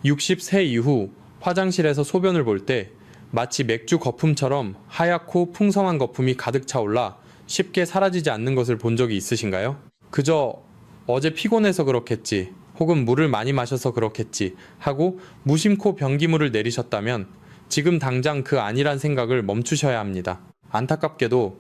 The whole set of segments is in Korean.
60세 이후 화장실에서 소변을 볼 때 마치 맥주 거품처럼 하얗고 풍성한 거품이 가득 차올라 쉽게 사라지지 않는 것을 본 적이 있으신가요? 그저 어제 피곤해서 그렇겠지, 혹은 물을 많이 마셔서 그렇겠지 하고 무심코 변기물을 내리셨다면 지금 당장 그 아니란 생각을 멈추셔야 합니다. 안타깝게도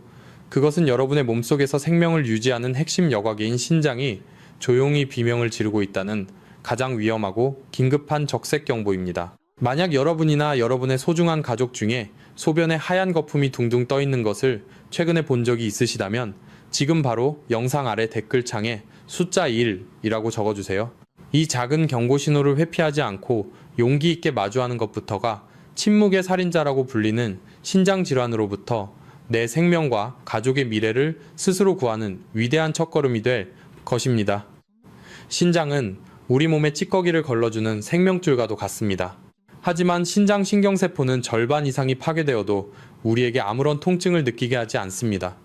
그것은 여러분의 몸속에서 생명을 유지하는 핵심 여과기인 신장이 조용히 비명을 지르고 있다는 가장 위험하고 긴급한 적색 경보입니다. 만약 여러분이나 여러분의 소중한 가족 중에 소변에 하얀 거품이 둥둥 떠 있는 것을 최근에 본 적이 있으시다면 지금 바로 영상 아래 댓글창에 숫자 1이라고 적어주세요. 이 작은 경고 신호를 회피하지 않고 용기 있게 마주하는 것부터가 침묵의 살인자라고 불리는 신장 질환으로부터 내 생명과 가족의 미래를 스스로 구하는 위대한 첫걸음이 될 것입니다. 신장은 우리 몸의 찌꺼기를 걸러주는 생명줄과도 같습니다. 하지만 신장 신경세포는 절반 이상이 파괴되어도 우리에게 아무런 통증을 느끼게 하지 않습니다.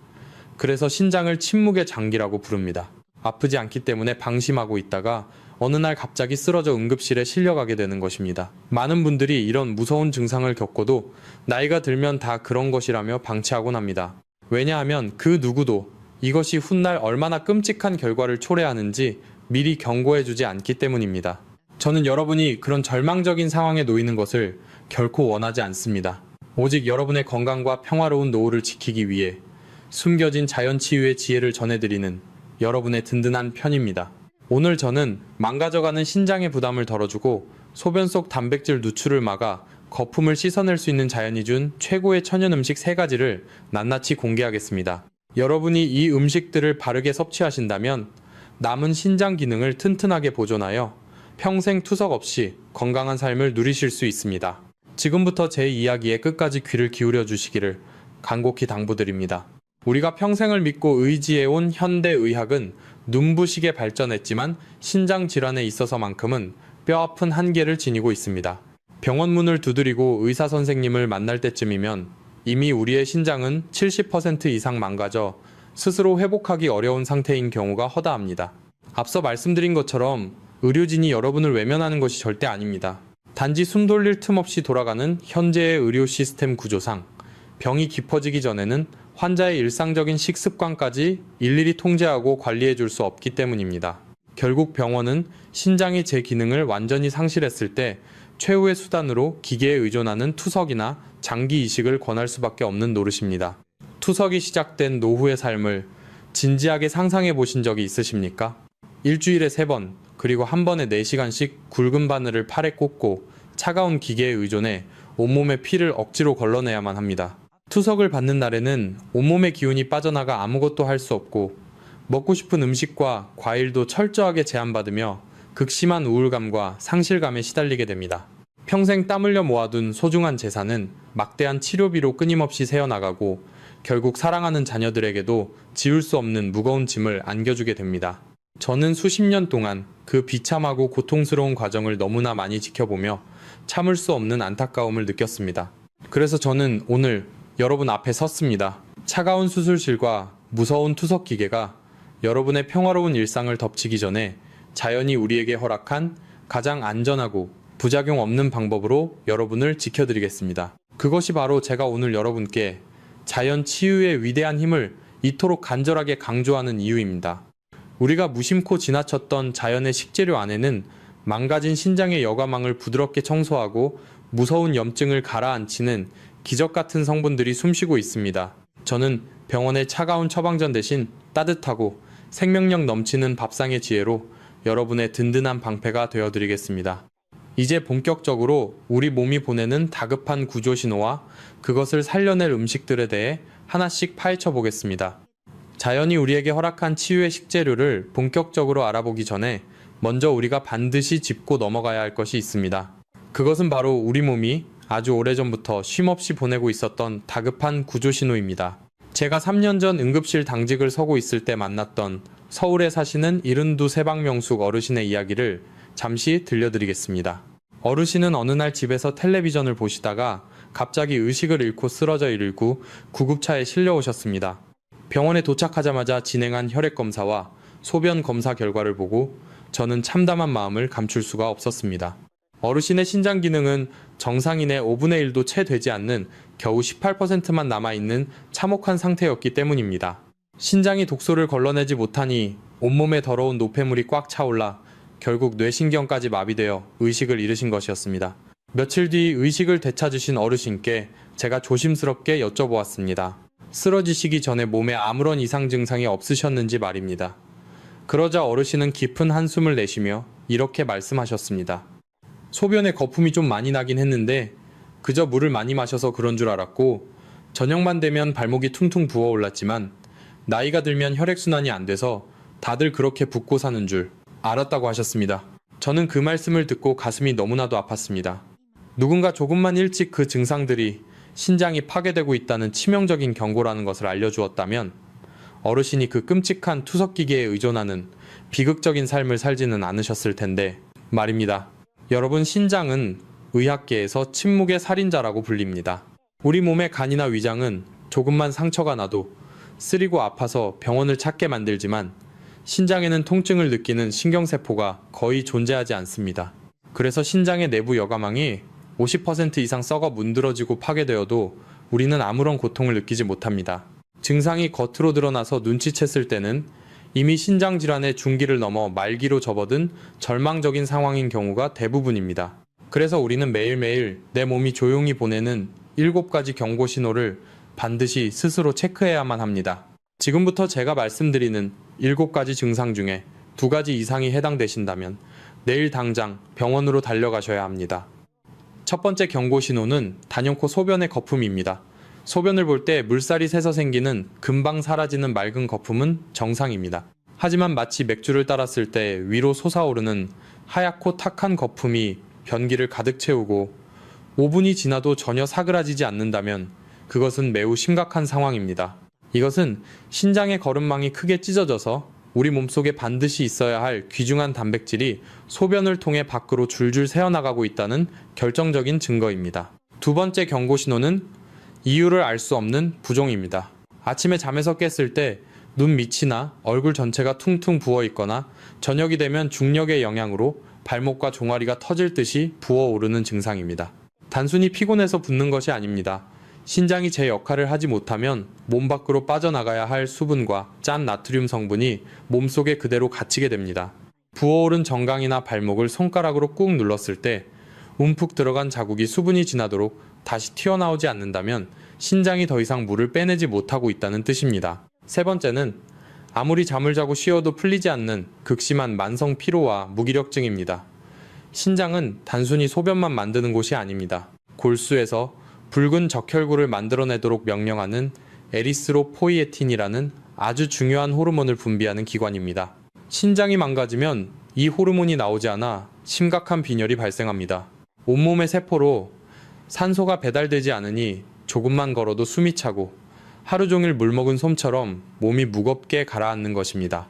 그래서 신장을 침묵의 장기라고 부릅니다. 아프지 않기 때문에 방심하고 있다가 어느 날 갑자기 쓰러져 응급실에 실려가게 되는 것입니다. 많은 분들이 이런 무서운 증상을 겪고도 나이가 들면 다 그런 것이라며 방치하곤 합니다. 왜냐하면 그 누구도 이것이 훗날 얼마나 끔찍한 결과를 초래하는지 미리 경고해주지 않기 때문입니다. 저는 여러분이 그런 절망적인 상황에 놓이는 것을 결코 원하지 않습니다. 오직 여러분의 건강과 평화로운 노후를 지키기 위해 숨겨진 자연치유의 지혜를 전해드리는 여러분의 든든한 편입니다. 오늘 저는 망가져가는 신장의 부담을 덜어주고 소변 속 단백질 누출을 막아 거품을 씻어낼 수 있는 자연이 준 최고의 천연 음식 3가지를 낱낱이 공개하겠습니다. 여러분이 이 음식들을 바르게 섭취하신다면 남은 신장 기능을 튼튼하게 보존하여 평생 투석 없이 건강한 삶을 누리실 수 있습니다. 지금부터 제 이야기에 끝까지 귀를 기울여 주시기를 간곡히 당부드립니다. 우리가 평생을 믿고 의지해온 현대의학은 눈부시게 발전했지만 신장 질환에 있어서만큼은 뼈아픈 한계를 지니고 있습니다. 병원 문을 두드리고 의사 선생님을 만날 때쯤이면 이미 우리의 신장은 70% 이상 망가져 스스로 회복하기 어려운 상태인 경우가 허다합니다. 앞서 말씀드린 것처럼 의료진이 여러분을 외면하는 것이 절대 아닙니다. 단지 숨 돌릴 틈 없이 돌아가는 현재의 의료 시스템 구조상 병이 깊어지기 전에는 환자의 일상적인 식습관까지 일일이 통제하고 관리해 줄 수 없기 때문입니다. 결국 병원은 신장이 제 기능을 완전히 상실했을 때 최후의 수단으로 기계에 의존하는 투석이나 장기 이식을 권할 수밖에 없는 노릇입니다. 투석이 시작된 노후의 삶을 진지하게 상상해 보신 적이 있으십니까? 일주일에 3번, 그리고 한 번에 4시간씩 굵은 바늘을 팔에 꽂고 차가운 기계에 의존해 온몸의 피를 억지로 걸러내야만 합니다. 투석을 받는 날에는 온몸의 기운이 빠져나가 아무것도 할 수 없고 먹고 싶은 음식과 과일도 철저하게 제한받으며 극심한 우울감과 상실감에 시달리게 됩니다. 평생 땀 흘려 모아둔 소중한 재산은 막대한 치료비로 끊임없이 새어나가고 결국 사랑하는 자녀들에게도 지울 수 없는 무거운 짐을 안겨주게 됩니다. 저는 수십 년 동안 그 비참하고 고통스러운 과정을 너무나 많이 지켜보며 참을 수 없는 안타까움을 느꼈습니다. 그래서 저는 오늘 여러분 앞에 섰습니다. 차가운 수술실과 무서운 투석 기계가 여러분의 평화로운 일상을 덮치기 전에 자연이 우리에게 허락한 가장 안전하고 부작용 없는 방법으로 여러분을 지켜드리겠습니다. 그것이 바로 제가 오늘 여러분께 자연 치유의 위대한 힘을 이토록 간절하게 강조하는 이유입니다. 우리가 무심코 지나쳤던 자연의 식재료 안에는 망가진 신장의 여과망을 부드럽게 청소하고 무서운 염증을 가라앉히는 기적 같은 성분들이 숨쉬고 있습니다. 저는 병원의 차가운 처방전 대신 따뜻하고 생명력 넘치는 밥상의 지혜로 여러분의 든든한 방패가 되어드리겠습니다. 이제 본격적으로 우리 몸이 보내는 다급한 구조 신호와 그것을 살려낼 음식들에 대해 하나씩 파헤쳐 보겠습니다. 자연이 우리에게 허락한 치유의 식재료를 본격적으로 알아보기 전에 먼저 우리가 반드시 짚고 넘어가야 할 것이 있습니다. 그것은 바로 우리 몸이 아주 오래전부터 쉼없이 보내고 있었던 다급한 구조신호입니다. 제가 3년 전 응급실 당직을 서고 있을 때 만났던 서울에 사시는 72세 방명숙 어르신의 이야기를 잠시 들려드리겠습니다. 어르신은 어느 날 집에서 텔레비전을 보시다가 갑자기 의식을 잃고 쓰러져 일고 구급차에 실려오셨습니다. 병원에 도착하자마자 진행한 혈액검사와 소변 검사 결과를 보고 저는 참담한 마음을 감출 수가 없었습니다. 어르신의 신장 기능은 정상인의 5분의 1도 채 되지 않는 겨우 18%만 남아있는 참혹한 상태였기 때문입니다. 신장이 독소를 걸러내지 못하니 온몸에 더러운 노폐물이 꽉 차올라 결국 뇌신경까지 마비되어 의식을 잃으신 것이었습니다. 며칠 뒤 의식을 되찾으신 어르신께 제가 조심스럽게 여쭤보았습니다. 쓰러지시기 전에 몸에 아무런 이상 증상이 없으셨는지 말입니다. 그러자 어르신은 깊은 한숨을 내쉬며 이렇게 말씀하셨습니다. 소변에 거품이 좀 많이 나긴 했는데 그저 물을 많이 마셔서 그런 줄 알았고 저녁만 되면 발목이 퉁퉁 부어올랐지만 나이가 들면 혈액순환이 안 돼서 다들 그렇게 붓고 사는 줄 알았다고 하셨습니다. 저는 그 말씀을 듣고 가슴이 너무나도 아팠습니다. 누군가 조금만 일찍 그 증상들이 신장이 파괴되고 있다는 치명적인 경고라는 것을 알려주었다면 어르신이 그 끔찍한 투석기계에 의존하는 비극적인 삶을 살지는 않으셨을 텐데 말입니다. 여러분, 신장은 의학계에서 침묵의 살인자라고 불립니다. 우리 몸의 간이나 위장은 조금만 상처가 나도 쓰리고 아파서 병원을 찾게 만들지만 신장에는 통증을 느끼는 신경세포가 거의 존재하지 않습니다. 그래서 신장의 내부 여과망이 50% 이상 썩어 문드러지고 파괴되어도 우리는 아무런 고통을 느끼지 못합니다. 증상이 겉으로 드러나서 눈치챘을 때는 이미 신장질환의 중기를 넘어 말기로 접어든 절망적인 상황인 경우가 대부분입니다. 그래서 우리는 매일매일 내 몸이 조용히 보내는 7가지 경고 신호를 반드시 스스로 체크해야만 합니다. 지금부터 제가 말씀드리는 7가지 증상 중에 2가지 이상이 해당되신다면 내일 당장 병원으로 달려가셔야 합니다. 첫 번째 경고 신호는 단연코 소변의 거품입니다. 소변을 볼 때 물살이 새서 생기는 금방 사라지는 맑은 거품은 정상입니다. 하지만 마치 맥주를 따랐을 때 위로 솟아오르는 하얗고 탁한 거품이 변기를 가득 채우고 5분이 지나도 전혀 사그라지지 않는다면 그것은 매우 심각한 상황입니다. 이것은 신장의 거름망이 크게 찢어져서 우리 몸속에 반드시 있어야 할 귀중한 단백질이 소변을 통해 밖으로 줄줄 새어나가고 있다는 결정적인 증거입니다. 두 번째 경고 신호는 이유를 알 수 없는 부종입니다. 아침에 잠에서 깼을 때 눈 밑이나 얼굴 전체가 퉁퉁 부어 있거나 저녁이 되면 중력의 영향으로 발목과 종아리가 터질 듯이 부어오르는 증상입니다. 단순히 피곤해서 붓는 것이 아닙니다. 신장이 제 역할을 하지 못하면 몸 밖으로 빠져나가야 할 수분과 짠 나트륨 성분이 몸속에 그대로 갇히게 됩니다. 부어오른 정강이나 발목을 손가락으로 꾹 눌렀을 때 움푹 들어간 자국이 수분이 지나도록 다시 튀어나오지 않는다면 신장이 더 이상 물을 빼내지 못하고 있다는 뜻입니다. 세 번째는 아무리 잠을 자고 쉬어도 풀리지 않는 극심한 만성 피로와 무기력증입니다. 신장은 단순히 소변만 만드는 곳이 아닙니다. 골수에서 붉은 적혈구를 만들어내도록 명령하는 에리스로포이에틴이라는 아주 중요한 호르몬을 분비하는 기관입니다. 신장이 망가지면 이 호르몬이 나오지 않아 심각한 빈혈이 발생합니다. 온몸의 세포로 산소가 배달되지 않으니 조금만 걸어도 숨이 차고 하루 종일 물 먹은 솜처럼 몸이 무겁게 가라앉는 것입니다.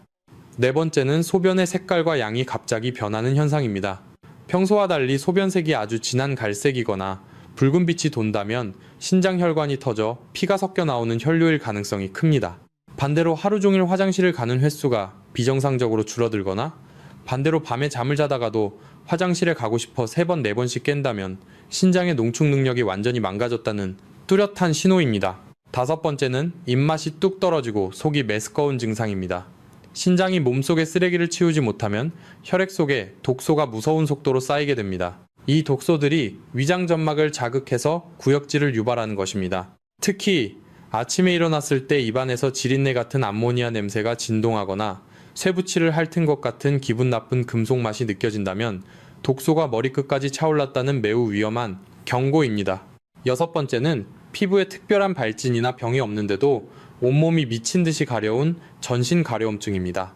네 번째는 소변의 색깔과 양이 갑자기 변하는 현상입니다. 평소와 달리 소변색이 아주 진한 갈색이거나 붉은 빛이 돈다면 신장혈관이 터져 피가 섞여 나오는 혈류일 가능성이 큽니다. 반대로 하루 종일 화장실을 가는 횟수가 비정상적으로 줄어들거나 반대로 밤에 잠을 자다가도 화장실에 가고 싶어 3번, 4번씩 깬다면 신장의 농축 능력이 완전히 망가졌다는 뚜렷한 신호입니다. 다섯 번째는 입맛이 뚝 떨어지고 속이 메스꺼운 증상입니다. 신장이 몸속의 쓰레기를 치우지 못하면 혈액 속에 독소가 무서운 속도로 쌓이게 됩니다. 이 독소들이 위장점막을 자극해서 구역질을 유발하는 것입니다. 특히 아침에 일어났을 때 입안에서 지린내 같은 암모니아 냄새가 진동하거나 쇠붙이를 핥은 것 같은 기분 나쁜 금속 맛이 느껴진다면 독소가 머리끝까지 차올랐다는 매우 위험한 경고입니다. 여섯 번째는 피부에 특별한 발진이나 병이 없는데도 온몸이 미친 듯이 가려운 전신 가려움증입니다.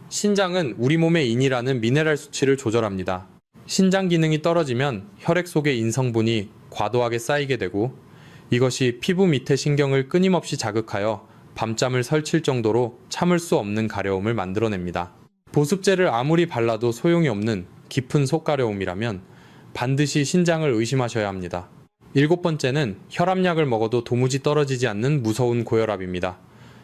신장은 우리 몸의 인이라는 미네랄 수치를 조절합니다. 신장 기능이 떨어지면 혈액 속의 인성분이 과도하게 쌓이게 되고 이것이 피부 밑의 신경을 끊임없이 자극하여 밤잠을 설칠 정도로 참을 수 없는 가려움을 만들어냅니다. 보습제를 아무리 발라도 소용이 없는 깊은 속가려움이라면 반드시 신장을 의심하셔야 합니다. 일곱 번째는 혈압약을 먹어도 도무지 떨어지지 않는 무서운 고혈압입니다.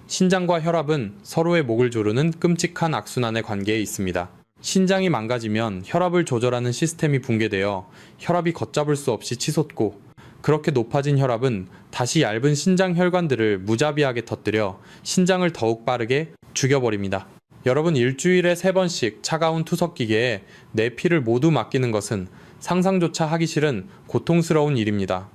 신장과 혈압은 서로의 목을 조르는 끔찍한 악순환의 관계에 있습니다. 신장이 망가지면 혈압을 조절하는 시스템이 붕괴되어 혈압이 걷잡을 수 없이 치솟고, 그렇게 높아진 혈압은 다시 얇은 신장 혈관들을 무자비하게 터뜨려 신장을 더욱 빠르게 죽여버립니다. 여러분, 일주일에 3번씩 차가운 투석기계에 내 피를 모두 맡기는 것은 상상조차 하기 싫은 고통스러운 일입니다.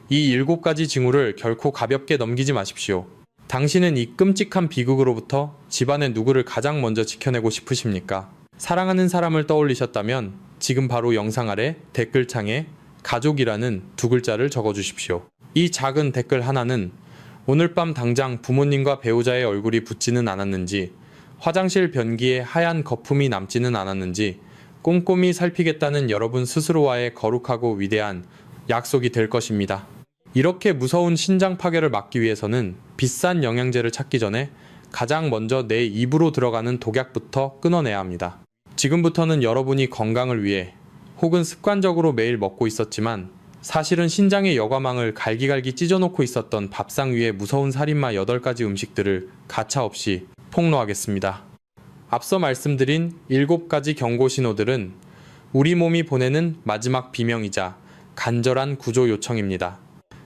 이 7가지 징후를 결코 가볍게 넘기지 마십시오. 당신은 이 끔찍한 비극으로부터 집안의 누구를 가장 먼저 지켜내고 싶으십니까? 사랑하는 사람을 떠올리셨다면 지금 바로 영상 아래 댓글창에 가족이라는 2글자를 적어주십시오. 이 작은 댓글 하나는 오늘 밤 당장 부모님과 배우자의 얼굴이 붓지는 않았는지, 화장실 변기에 하얀 거품이 남지는 않았는지 꼼꼼히 살피겠다는 여러분 스스로와의 거룩하고 위대한 약속이 될 것입니다. 이렇게 무서운 신장 파괴를 막기 위해서는 비싼 영양제를 찾기 전에 가장 먼저 내 입으로 들어가는 독약부터 끊어내야 합니다. 지금부터는 여러분이 건강을 위해 혹은 습관적으로 매일 먹고 있었지만 사실은 신장의 여과망을 갈기갈기 찢어놓고 있었던 밥상 위에 무서운 살인마 8가지 음식들을 가차없이 폭로하겠습니다. 앞서 말씀드린 7가지 경고 신호들은 우리 몸이 보내는 마지막 비명이자 간절한 구조 요청입니다.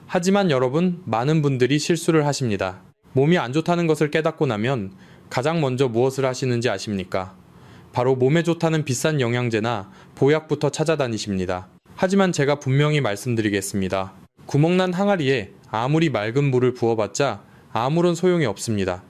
하지만 여러분, 많은 분들이 실수를 하십니다. 몸이 안 좋다는 것을 깨닫고 나면 가장 먼저 무엇을 하시는지 아십니까? 바로 몸에 좋다는 비싼 영양제나 보약부터 찾아다니십니다. 하지만 제가 분명히 말씀드리겠습니다. 구멍난 항아리에 아무리 맑은 물을 부어봤자 아무런 소용이 없습니다.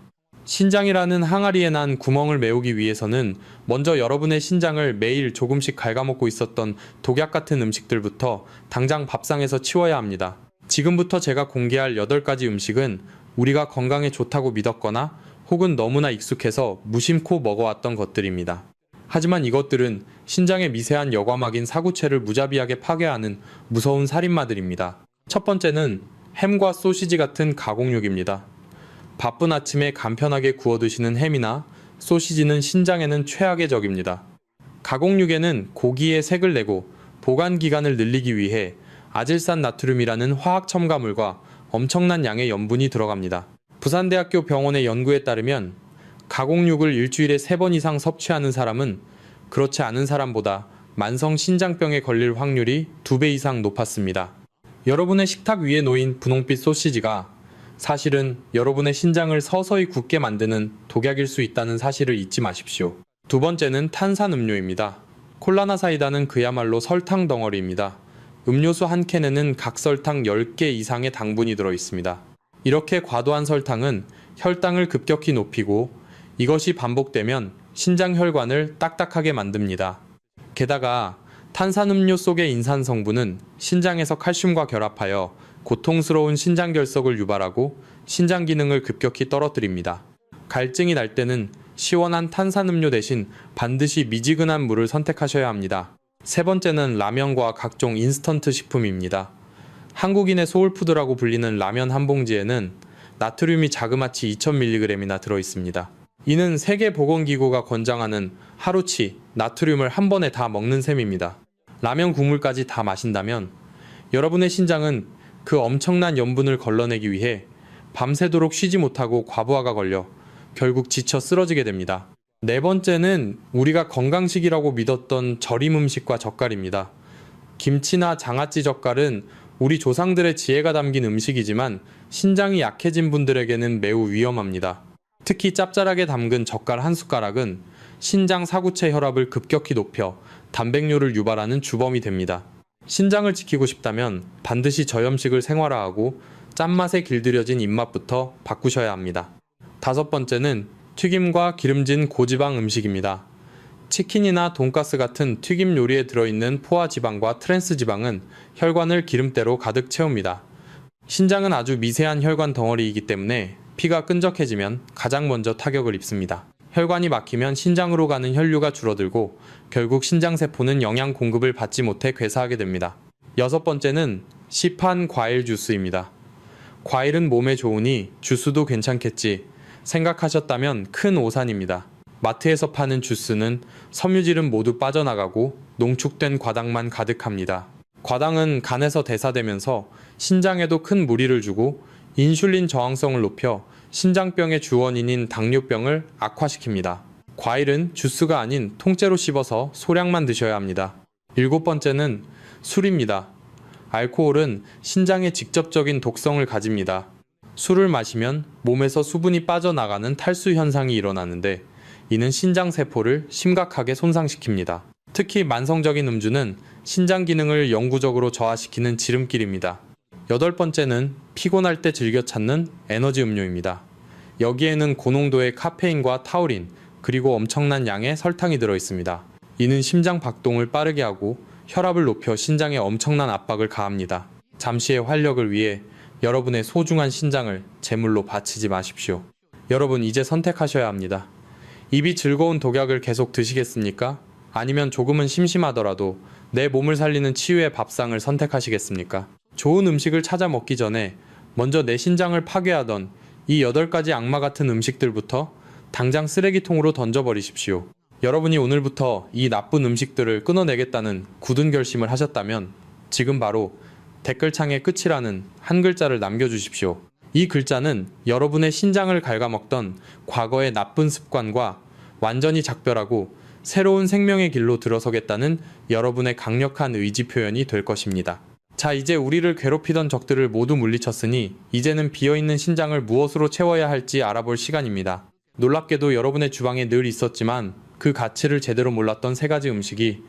신장이라는 항아리에 난 구멍을 메우기 위해서는 먼저 여러분의 신장을 매일 조금씩 갉아먹고 있었던 독약 같은 음식들부터 당장 밥상에서 치워야 합니다. 지금부터 제가 공개할 8가지 음식은 우리가 건강에 좋다고 믿었거나 혹은 너무나 익숙해서 무심코 먹어왔던 것들입니다. 하지만 이것들은 신장의 미세한 여과막인 사구체를 무자비하게 파괴하는 무서운 살인마들입니다. 첫 번째는 햄과 소시지 같은 가공육입니다. 바쁜 아침에 간편하게 구워 드시는 햄이나 소시지는 신장에는 최악의 적입니다. 가공육에는 고기의 색을 내고 보관 기간을 늘리기 위해 아질산 나트륨이라는 화학 첨가물과 엄청난 양의 염분이 들어갑니다. 부산대학교 병원의 연구에 따르면 가공육을 일주일에 3번 이상 섭취하는 사람은 그렇지 않은 사람보다 만성 신장병에 걸릴 확률이 2배 이상 높았습니다. 여러분의 식탁 위에 놓인 분홍빛 소시지가 사실은 여러분의 신장을 서서히 굳게 만드는 독약일 수 있다는 사실을 잊지 마십시오. 두 번째는 탄산음료입니다. 콜라나 사이다는 그야말로 설탕 덩어리입니다. 음료수 한 캔에는 각설탕 10개 이상의 당분이 들어있습니다. 이렇게 과도한 설탕은 혈당을 급격히 높이고 이것이 반복되면 신장 혈관을 딱딱하게 만듭니다. 게다가 탄산음료 속의 인산 성분은 신장에서 칼슘과 결합하여 고통스러운 신장 결석을 유발하고 신장 기능을 급격히 떨어뜨립니다. 갈증이 날 때는 시원한 탄산음료 대신 반드시 미지근한 물을 선택하셔야 합니다. 세 번째는 라면과 각종 인스턴트 식품입니다. 한국인의 소울푸드라고 불리는 라면 한 봉지에는 나트륨이 자그마치 2000mg이나 들어있습니다. 이는 세계보건기구가 권장하는 하루치 나트륨을 한 번에 다 먹는 셈입니다. 라면 국물까지 다 마신다면 여러분의 신장은 그 엄청난 염분을 걸러내기 위해 밤새도록 쉬지 못하고 과부하가 걸려 결국 지쳐 쓰러지게 됩니다. 네 번째는 우리가 건강식이라고 믿었던 절임 음식과 젓갈입니다. 김치나 장아찌 젓갈은 우리 조상들의 지혜가 담긴 음식이지만 신장이 약해진 분들에게는 매우 위험합니다. 특히 짭짤하게 담근 젓갈 한 숟가락은 신장 사구체 혈압을 급격히 높여 단백뇨를 유발하는 주범이 됩니다. 신장을 지키고 싶다면 반드시 저염식을 생활화하고 짠맛에 길들여진 입맛부터 바꾸셔야 합니다. 다섯 번째는 튀김과 기름진 고지방 음식입니다. 치킨이나 돈가스 같은 튀김 요리에 들어있는 포화 지방과 트랜스 지방은 혈관을 기름때로 가득 채웁니다. 신장은 아주 미세한 혈관 덩어리이기 때문에 피가 끈적해지면 가장 먼저 타격을 입습니다. 혈관이 막히면 신장으로 가는 혈류가 줄어들고 결국 신장세포는 영양 공급을 받지 못해 괴사하게 됩니다. 여섯 번째는 시판 과일 주스입니다. 과일은 몸에 좋으니 주스도 괜찮겠지 생각하셨다면 큰 오산입니다. 마트에서 파는 주스는 섬유질은 모두 빠져나가고 농축된 과당만 가득합니다. 과당은 간에서 대사되면서 신장에도 큰 무리를 주고 인슐린 저항성을 높여 신장병의 주원인인 당뇨병을 악화시킵니다. 과일은 주스가 아닌 통째로 씹어서 소량만 드셔야 합니다. 일곱 번째는 술입니다. 알코올은 신장에 직접적인 독성을 가집니다. 술을 마시면 몸에서 수분이 빠져나가는 탈수 현상이 일어나는데 이는 신장 세포를 심각하게 손상시킵니다. 특히 만성적인 음주는 신장 기능을 영구적으로 저하시키는 지름길입니다. 여덟 번째는 피곤할 때 즐겨 찾는 에너지 음료입니다. 여기에는 고농도의 카페인과 타우린, 그리고 엄청난 양의 설탕이 들어있습니다. 이는 심장 박동을 빠르게 하고 혈압을 높여 신장에 엄청난 압박을 가합니다. 잠시의 활력을 위해 여러분의 소중한 신장을 제물로 바치지 마십시오. 여러분, 이제 선택하셔야 합니다. 입이 즐거운 독약을 계속 드시겠습니까? 아니면 조금은 심심하더라도 내 몸을 살리는 치유의 밥상을 선택하시겠습니까? 좋은 음식을 찾아 먹기 전에 먼저 내 신장을 파괴하던 이 8가지 악마 같은 음식들부터 당장 쓰레기통으로 던져버리십시오. 여러분이 오늘부터 이 나쁜 음식들을 끊어내겠다는 굳은 결심을 하셨다면 지금 바로 댓글창에 끝이라는 한 글자를 남겨주십시오. 이 글자는 여러분의 신장을 갉아먹던 과거의 나쁜 습관과 완전히 작별하고 새로운 생명의 길로 들어서겠다는 여러분의 강력한 의지 표현이 될 것입니다. 자, 이제 우리를 괴롭히던 적들을 모두 물리쳤으니 이제는 비어있는 신장을 무엇으로 채워야 할지 알아볼 시간입니다. 놀랍게도 여러분의 주방에 늘 있었지만 그 가치를 제대로 몰랐던 3가지 음식이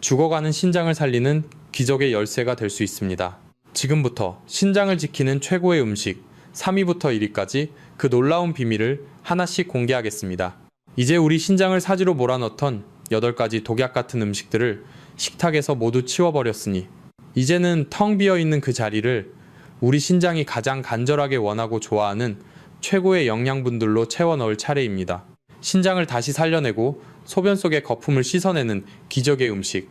죽어가는 신장을 살리는 기적의 열쇠가 될 수 있습니다. 지금부터 신장을 지키는 최고의 음식 3위부터 1위까지 그 놀라운 비밀을 하나씩 공개하겠습니다. 이제 우리 신장을 사지로 몰아넣던 8가지 독약 같은 음식들을 식탁에서 모두 치워버렸으니 이제는 텅 비어있는 그 자리를 우리 신장이 가장 간절하게 원하고 좋아하는 최고의 영양분들로 채워 넣을 차례입니다. 신장을 다시 살려내고 소변 속의 거품을 씻어내는 기적의 음식.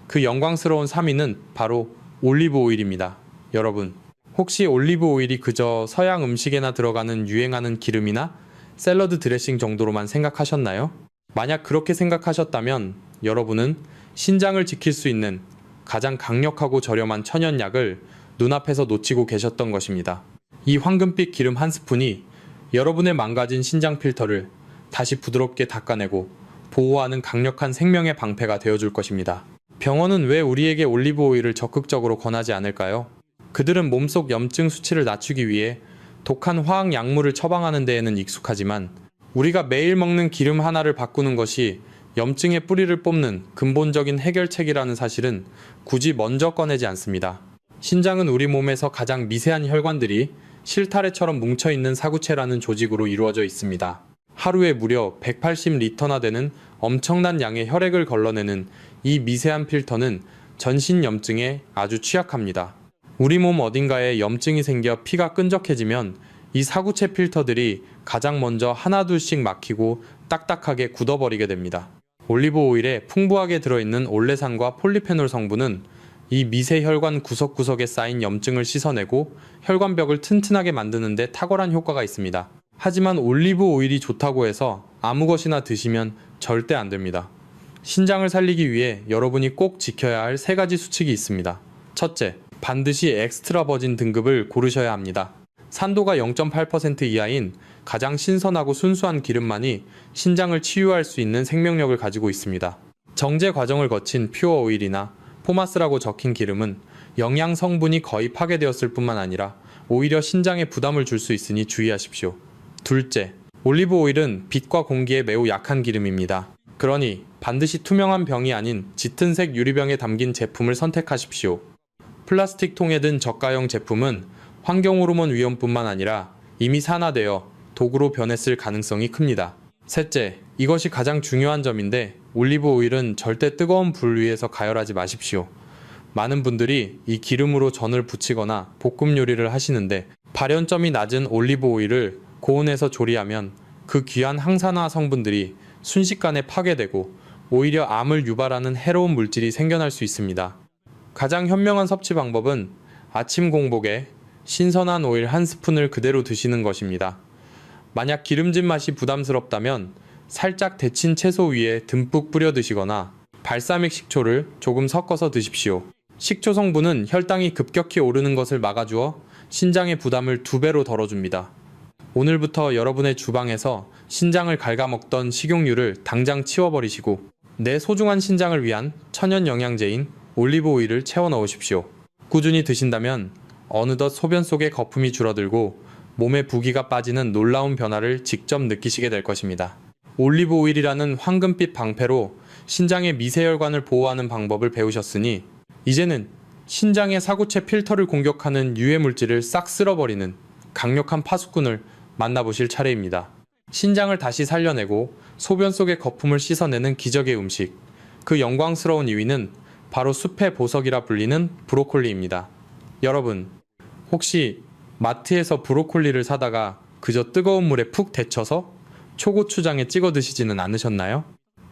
그 영광스러운 3위는 바로 올리브 오일입니다. 여러분, 혹시 올리브 오일이 그저 서양 음식에나 들어가는 유행하는 기름이나 샐러드 드레싱 정도로만 생각하셨나요? 만약 그렇게 생각하셨다면 여러분은 신장을 지킬 수 있는 가장 강력하고 저렴한 천연약을 눈앞에서 놓치고 계셨던 것입니다. 이 황금빛 기름 한 스푼이 여러분의 망가진 신장 필터를 다시 부드럽게 닦아내고 보호하는 강력한 생명의 방패가 되어줄 것입니다. 병원은 왜 우리에게 올리브 오일을 적극적으로 권하지 않을까요? 그들은 몸속 염증 수치를 낮추기 위해 독한 화학 약물을 처방하는 데에는 익숙하지만 우리가 매일 먹는 기름 하나를 바꾸는 것이 염증의 뿌리를 뽑는 근본적인 해결책이라는 사실은 굳이 먼저 꺼내지 않습니다. 신장은 우리 몸에서 가장 미세한 혈관들이 실타래처럼 뭉쳐있는 사구체라는 조직으로 이루어져 있습니다. 하루에 무려 180리터나 되는 엄청난 양의 혈액을 걸러내는 이 미세한 필터는 전신 염증에 아주 취약합니다. 우리 몸 어딘가에 염증이 생겨 피가 끈적해지면 이 사구체 필터들이 가장 먼저 하나둘씩 막히고 딱딱하게 굳어버리게 됩니다. 올리브 오일에 풍부하게 들어있는 올레산과 폴리페놀 성분은 이 미세 혈관 구석구석에 쌓인 염증을 씻어내고 혈관벽을 튼튼하게 만드는 데 탁월한 효과가 있습니다. 하지만 올리브 오일이 좋다고 해서 아무 것이나 드시면 절대 안 됩니다. 신장을 살리기 위해 여러분이 꼭 지켜야 할 3가지 수칙이 있습니다. 첫째, 반드시 엑스트라 버진 등급을 고르셔야 합니다. 산도가 0.8% 이하인 가장 신선하고 순수한 기름만이 신장을 치유할 수 있는 생명력을 가지고 있습니다. 정제 과정을 거친 퓨어 오일이나 포마스라고 적힌 기름은 영양 성분이 거의 파괴되었을 뿐만 아니라 오히려 신장에 부담을 줄 수 있으니 주의하십시오. 둘째, 올리브 오일은 빛과 공기에 매우 약한 기름입니다. 그러니 반드시 투명한 병이 아닌 짙은색 유리병에 담긴 제품을 선택하십시오. 플라스틱 통에 든 저가형 제품은 환경호르몬 위험뿐만 아니라 이미 산화되어 독으로 변했을 가능성이 큽니다. 셋째, 이것이 가장 중요한 점인데 올리브 오일은 절대 뜨거운 불 위에서 가열하지 마십시오. 많은 분들이 이 기름으로 전을 부치거나 볶음 요리를 하시는데 발연점이 낮은 올리브 오일을 고온에서 조리하면 그 귀한 항산화 성분들이 순식간에 파괴되고 오히려 암을 유발하는 해로운 물질이 생겨날 수 있습니다. 가장 현명한 섭취 방법은 아침 공복에 신선한 오일 한 스푼을 그대로 드시는 것입니다. 만약 기름진 맛이 부담스럽다면 살짝 데친 채소 위에 듬뿍 뿌려 드시거나 발사믹 식초를 조금 섞어서 드십시오. 식초 성분은 혈당이 급격히 오르는 것을 막아주어 신장의 부담을 2배로 덜어줍니다. 오늘부터 여러분의 주방에서 신장을 갉아먹던 식용유를 당장 치워버리시고 내 소중한 신장을 위한 천연 영양제인 올리브 오일을 채워 넣으십시오. 꾸준히 드신다면 어느덧 소변 속의 거품이 줄어들고 몸에 부기가 빠지는 놀라운 변화를 직접 느끼시게 될 것입니다. 올리브 오일이라는 황금빛 방패로 신장의 미세혈관을 보호하는 방법을 배우셨으니 이제는 신장의 사구체 필터를 공격하는 유해 물질을 싹 쓸어버리는 강력한 파수꾼을 만나보실 차례입니다. 신장을 다시 살려내고 소변 속의 거품을 씻어내는 기적의 음식. 그 영광스러운 2위는 바로 숲의 보석이라 불리는 브로콜리입니다. 여러분, 혹시 마트에서 브로콜리를 사다가 그저 뜨거운 물에 푹 데쳐서 초고추장에 찍어 드시지는 않으셨나요?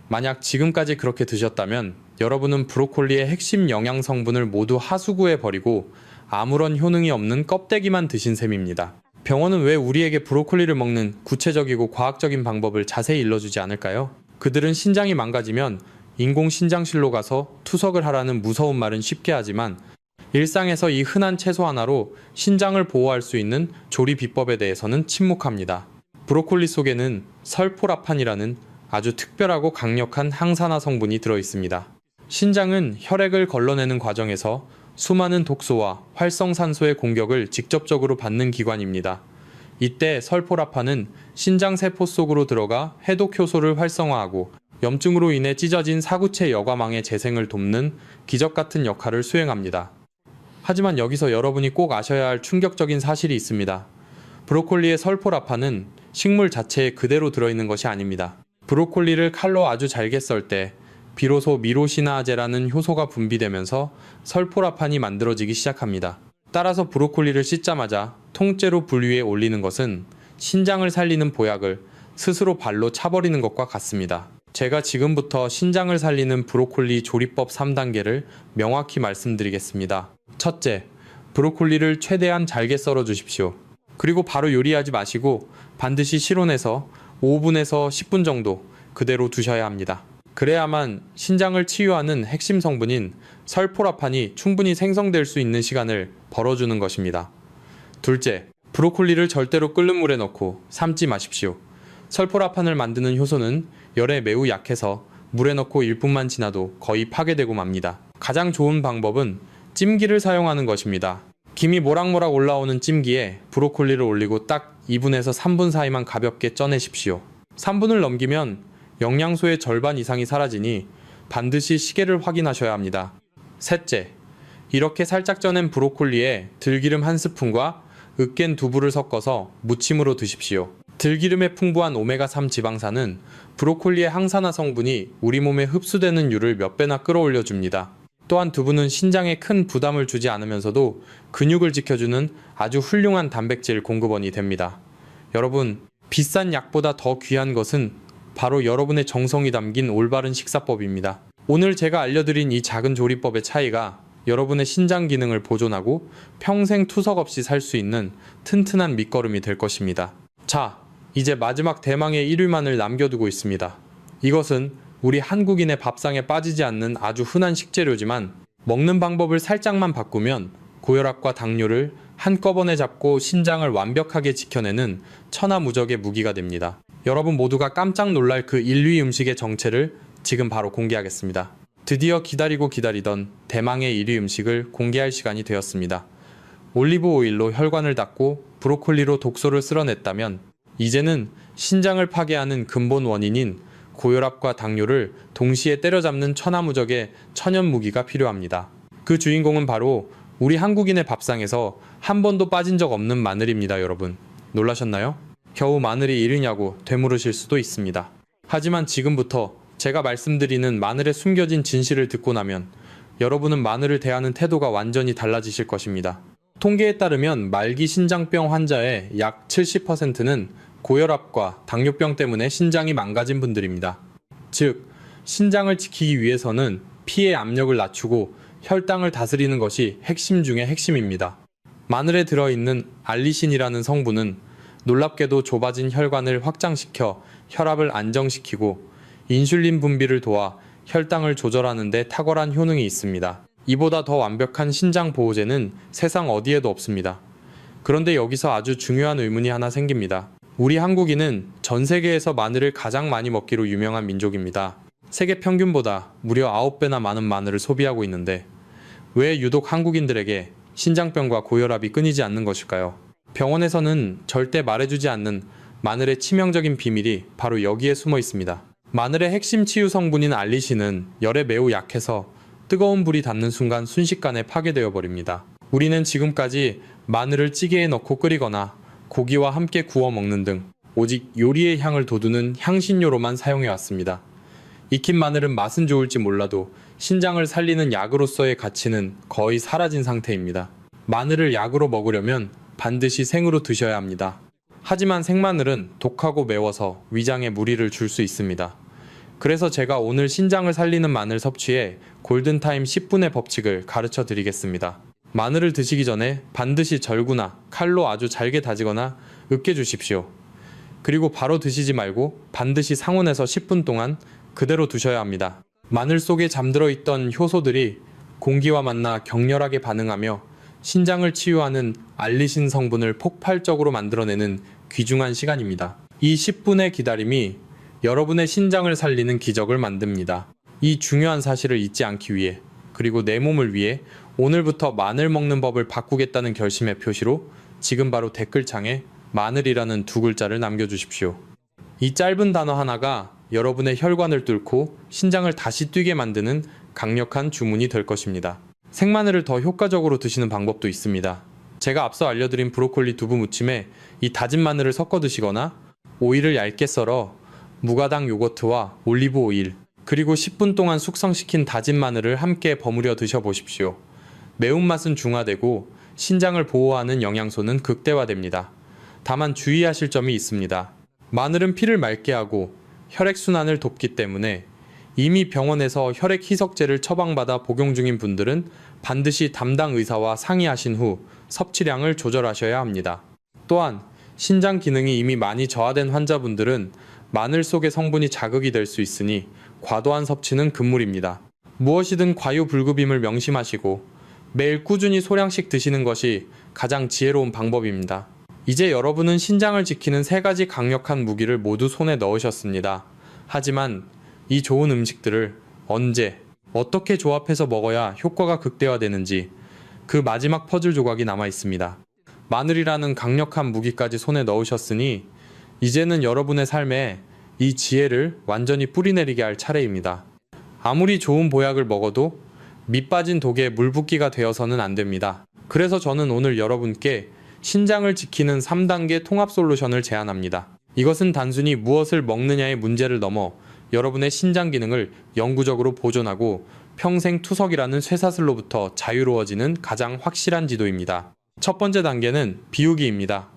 만약 지금까지 그렇게 드셨다면 여러분은 브로콜리의 핵심 영양 성분을 모두 하수구에 버리고 아무런 효능이 없는 껍데기만 드신 셈입니다. 병원은 왜 우리에게 브로콜리를 먹는 구체적이고 과학적인 방법을 자세히 일러주지 않을까요? 그들은 신장이 망가지면 인공신장실로 가서 투석을 하라는 무서운 말은 쉽게 하지만 일상에서 이 흔한 채소 하나로 신장을 보호할 수 있는 조리 비법에 대해서는 침묵합니다. 브로콜리 속에는 설포라판이라는 아주 특별하고 강력한 항산화 성분이 들어있습니다. 신장은 혈액을 걸러내는 과정에서 수많은 독소와 활성산소의 공격을 직접적으로 받는 기관입니다. 이때 설포라판은 신장세포 속으로 들어가 해독 효소를 활성화하고 염증으로 인해 찢어진 사구체 여과망의 재생을 돕는 기적같은 역할을 수행합니다. 하지만 여기서 여러분이 꼭 아셔야 할 충격적인 사실이 있습니다. 브로콜리의 설포라판은 식물 자체에 그대로 들어있는 것이 아닙니다. 브로콜리를 칼로 아주 잘게 썰 때 비로소 미로시나아제라는 효소가 분비되면서 설포라판이 만들어지기 시작합니다. 따라서 브로콜리를 씻자마자 통째로 불 위에 올리는 것은 신장을 살리는 보약을 스스로 발로 차버리는 것과 같습니다. 제가 지금부터 신장을 살리는 브로콜리 조리법 3단계를 명확히 말씀드리겠습니다. 첫째, 브로콜리를 최대한 잘게 썰어 주십시오. 그리고 바로 요리하지 마시고 반드시 실온에서 5분에서 10분 정도 그대로 두셔야 합니다. 그래야만 신장을 치유하는 핵심 성분인 설포라판이 충분히 생성될 수 있는 시간을 벌어주는 것입니다. 둘째, 브로콜리를 절대로 끓는 물에 넣고 삶지 마십시오. 설포라판을 만드는 효소는 열에 매우 약해서 물에 넣고 1분만 지나도 거의 파괴되고 맙니다. 가장 좋은 방법은 찜기를 사용하는 것입니다. 김이 모락모락 올라오는 찜기에 브로콜리를 올리고 딱 2분에서 3분 사이만 가볍게 쪄내십시오. 3분을 넘기면 영양소의 절반 이상이 사라지니 반드시 시계를 확인하셔야 합니다. 셋째, 이렇게 살짝 쪄낸 브로콜리에 들기름 1스푼과 으깬 두부를 섞어서 무침으로 드십시오. 들기름에 풍부한 오메가3 지방산은 브로콜리의 항산화 성분이 우리 몸에 흡수되는 율을 몇 배나 끌어올려 줍니다. 또한 두부는 신장에 큰 부담을 주지 않으면서도 근육을 지켜주는 아주 훌륭한 단백질 공급원이 됩니다. 여러분, 비싼 약보다 더 귀한 것은 바로 여러분의 정성이 담긴 올바른 식사법입니다. 오늘 제가 알려드린 이 작은 조리법의 차이가 여러분의 신장 기능을 보존하고 평생 투석 없이 살 수 있는 튼튼한 밑거름이 될 것입니다. 자, 이제 마지막 대망의 1위만을 남겨두고 있습니다. 이것은 우리 한국인의 밥상에 빠지지 않는 아주 흔한 식재료지만 먹는 방법을 살짝만 바꾸면 고혈압과 당뇨를 한꺼번에 잡고 신장을 완벽하게 지켜내는 천하무적의 무기가 됩니다. 여러분 모두가 깜짝 놀랄 그 1위 음식의 정체를 지금 바로 공개하겠습니다. 드디어 기다리고 기다리던 대망의 1위 음식을 공개할 시간이 되었습니다. 올리브 오일로 혈관을 닦고 브로콜리로 독소를 쓸어냈다면 이제는 신장을 파괴하는 근본 원인인 고혈압과 당뇨를 동시에 때려잡는 천하무적의 천연 무기가 필요합니다. 그 주인공은 바로 우리 한국인의 밥상에서 한 번도 빠진 적 없는 마늘입니다. 여러분, 놀라셨나요? 겨우 마늘이 1위냐고 되물으실 수도 있습니다. 하지만 지금부터 제가 말씀드리는 마늘의 숨겨진 진실을 듣고 나면 여러분은 마늘을 대하는 태도가 완전히 달라지실 것입니다. 통계에 따르면 말기 신장병 환자의 약 70%는 고혈압과 당뇨병 때문에 신장이 망가진 분들입니다. 즉, 신장을 지키기 위해서는 피의 압력을 낮추고 혈당을 다스리는 것이 핵심 중의 핵심입니다. 마늘에 들어있는 알리신이라는 성분은 놀랍게도 좁아진 혈관을 확장시켜 혈압을 안정시키고 인슐린 분비를 도와 혈당을 조절하는 데 탁월한 효능이 있습니다. 이보다 더 완벽한 신장 보호제는 세상 어디에도 없습니다. 그런데 여기서 아주 중요한 의문이 하나 생깁니다. 우리 한국인은 전 세계에서 마늘을 가장 많이 먹기로 유명한 민족입니다. 세계 평균보다 무려 9배나 많은 마늘을 소비하고 있는데 왜 유독 한국인들에게 신장병과 고혈압이 끊이지 않는 것일까요? 병원에서는 절대 말해주지 않는 마늘의 치명적인 비밀이 바로 여기에 숨어 있습니다. 마늘의 핵심 치유 성분인 알리신은 열에 매우 약해서 뜨거운 불이 닿는 순간 순식간에 파괴되어 버립니다. 우리는 지금까지 마늘을 찌개에 넣고 끓이거나 고기와 함께 구워 먹는 등 오직 요리의 향을 돋우는 향신료로만 사용해 왔습니다. 익힌 마늘은 맛은 좋을지 몰라도 신장을 살리는 약으로서의 가치는 거의 사라진 상태입니다. 마늘을 약으로 먹으려면 반드시 생으로 드셔야 합니다. 하지만 생마늘은 독하고 매워서 위장에 무리를 줄 수 있습니다. 그래서 제가 오늘 신장을 살리는 마늘 섭취의 골든타임 10분의 법칙을 가르쳐 드리겠습니다. 마늘을 드시기 전에 반드시 절구나 칼로 아주 잘게 다지거나 으깨 주십시오. 그리고 바로 드시지 말고 반드시 상온에서 10분 동안 그대로 두셔야 합니다. 마늘 속에 잠들어 있던 효소들이 공기와 만나 격렬하게 반응하며 신장을 치유하는 알리신 성분을 폭발적으로 만들어내는 귀중한 시간입니다. 이 10분의 기다림이 여러분의 신장을 살리는 기적을 만듭니다. 이 중요한 사실을 잊지 않기 위해 그리고 내 몸을 위해 오늘부터 마늘 먹는 법을 바꾸겠다는 결심의 표시로 지금 바로 댓글창에 마늘이라는 두 글자를 남겨주십시오. 이 짧은 단어 하나가 여러분의 혈관을 뚫고 신장을 다시 뛰게 만드는 강력한 주문이 될 것입니다. 생마늘을 더 효과적으로 드시는 방법도 있습니다. 제가 앞서 알려드린 브로콜리 두부 무침에 이 다진 마늘을 섞어 드시거나 오이를 얇게 썰어 무가당 요거트와 올리브 오일 그리고 10분 동안 숙성시킨 다진 마늘을 함께 버무려 드셔보십시오. 매운맛은 중화되고 신장을 보호하는 영양소는 극대화됩니다. 다만 주의하실 점이 있습니다. 마늘은 피를 맑게 하고 혈액순환을 돕기 때문에 이미 병원에서 혈액 희석제를 처방받아 복용 중인 분들은 반드시 담당 의사와 상의하신 후 섭취량을 조절하셔야 합니다. 또한 신장 기능이 이미 많이 저하된 환자분들은 마늘 속의 성분이 자극이 될 수 있으니 과도한 섭취는 금물입니다. 무엇이든 과유불급임을 명심하시고 매일 꾸준히 소량씩 드시는 것이 가장 지혜로운 방법입니다. 이제 여러분은 신장을 지키는 3가지 강력한 무기를 모두 손에 넣으셨습니다. 하지만 이 좋은 음식들을 언제, 어떻게 조합해서 먹어야 효과가 극대화되는지 그 마지막 퍼즐 조각이 남아 있습니다. 마늘이라는 강력한 무기까지 손에 넣으셨으니 이제는 여러분의 삶에 이 지혜를 완전히 뿌리내리게 할 차례입니다. 아무리 좋은 보약을 먹어도 밑 빠진 독에 물 붓기가 되어서는 안 됩니다. 그래서 저는 오늘 여러분께 신장을 지키는 3단계 통합 솔루션을 제안합니다. 이것은 단순히 무엇을 먹느냐의 문제를 넘어 여러분의 신장 기능을 영구적으로 보존하고 평생 투석이라는 쇠사슬로부터 자유로워지는 가장 확실한 지도입니다. 첫 번째 단계는 비우기입니다.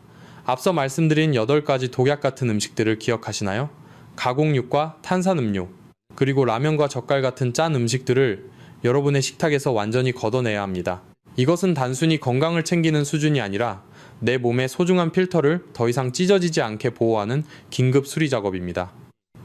앞서 말씀드린 8가지 독약 같은 음식들을 기억하시나요? 가공육과 탄산음료, 그리고 라면과 젓갈 같은 짠 음식들을 여러분의 식탁에서 완전히 걷어내야 합니다. 이것은 단순히 건강을 챙기는 수준이 아니라 내 몸의 소중한 필터를 더 이상 찢어지지 않게 보호하는 긴급 수리 작업입니다.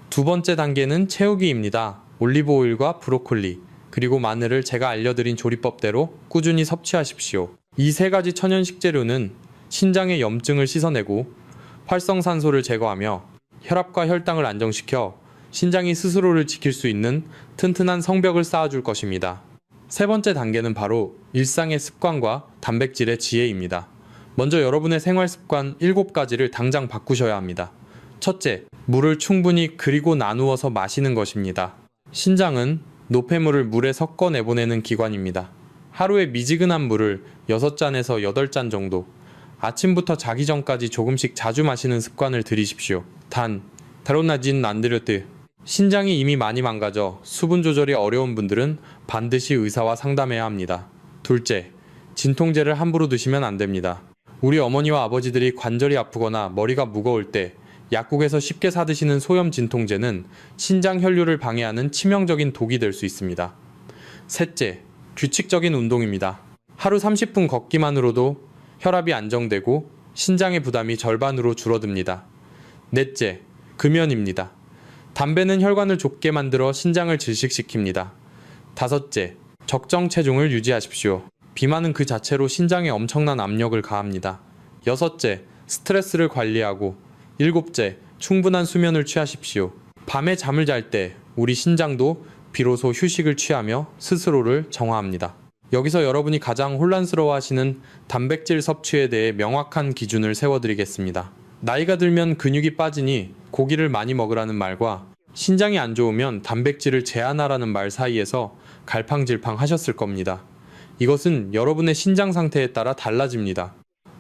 두 번째 단계는 채우기입니다. 올리브 오일과 브로콜리, 그리고 마늘을 제가 알려드린 조리법대로 꾸준히 섭취하십시오. 이 3가지 천연 식재료는 신장의 염증을 씻어내고 활성산소를 제거하며 혈압과 혈당을 안정시켜 신장이 스스로를 지킬 수 있는 튼튼한 성벽을 쌓아줄 것입니다. 세 번째 단계는 바로 일상의 습관과 단백질의 지혜입니다. 먼저 여러분의 생활 습관 7가지를 당장 바꾸셔야 합니다. 첫째, 물을 충분히 그리고 나누어서 마시는 것입니다. 신장은 노폐물을 물에 섞어 내보내는 기관입니다. 하루에 미지근한 물을 6잔에서 8잔 정도, 아침부터 자기 전까지 조금씩 자주 마시는 습관을 들이십시오. 다로나진 안드르트. 신장이 이미 많이 망가져 수분 조절이 어려운 분들은 반드시 의사와 상담해야 합니다. 둘째, 진통제를 함부로 드시면 안 됩니다. 우리 어머니와 아버지들이 관절이 아프거나 머리가 무거울 때 약국에서 쉽게 사드시는 소염 진통제는 신장 혈류를 방해하는 치명적인 독이 될 수 있습니다. 셋째, 규칙적인 운동입니다. 하루 30분 걷기만으로도 혈압이 안정되고 신장의 부담이 절반으로 줄어듭니다. 넷째, 금연입니다. 담배는 혈관을 좁게 만들어 신장을 질식시킵니다. 다섯째, 적정 체중을 유지하십시오. 비만은 그 자체로 신장에 엄청난 압력을 가합니다. 6째, 스트레스를 관리하고 7째, 충분한 수면을 취하십시오. 밤에 잠을 잘 때 우리 신장도 비로소 휴식을 취하며 스스로를 정화합니다. 여기서 여러분이 가장 혼란스러워하시는 단백질 섭취에 대해 명확한 기준을 세워드리겠습니다. 나이가 들면 근육이 빠지니 고기를 많이 먹으라는 말과 신장이 안 좋으면 단백질을 제한하라는 말 사이에서 갈팡질팡 하셨을 겁니다. 이것은 여러분의 신장 상태에 따라 달라집니다.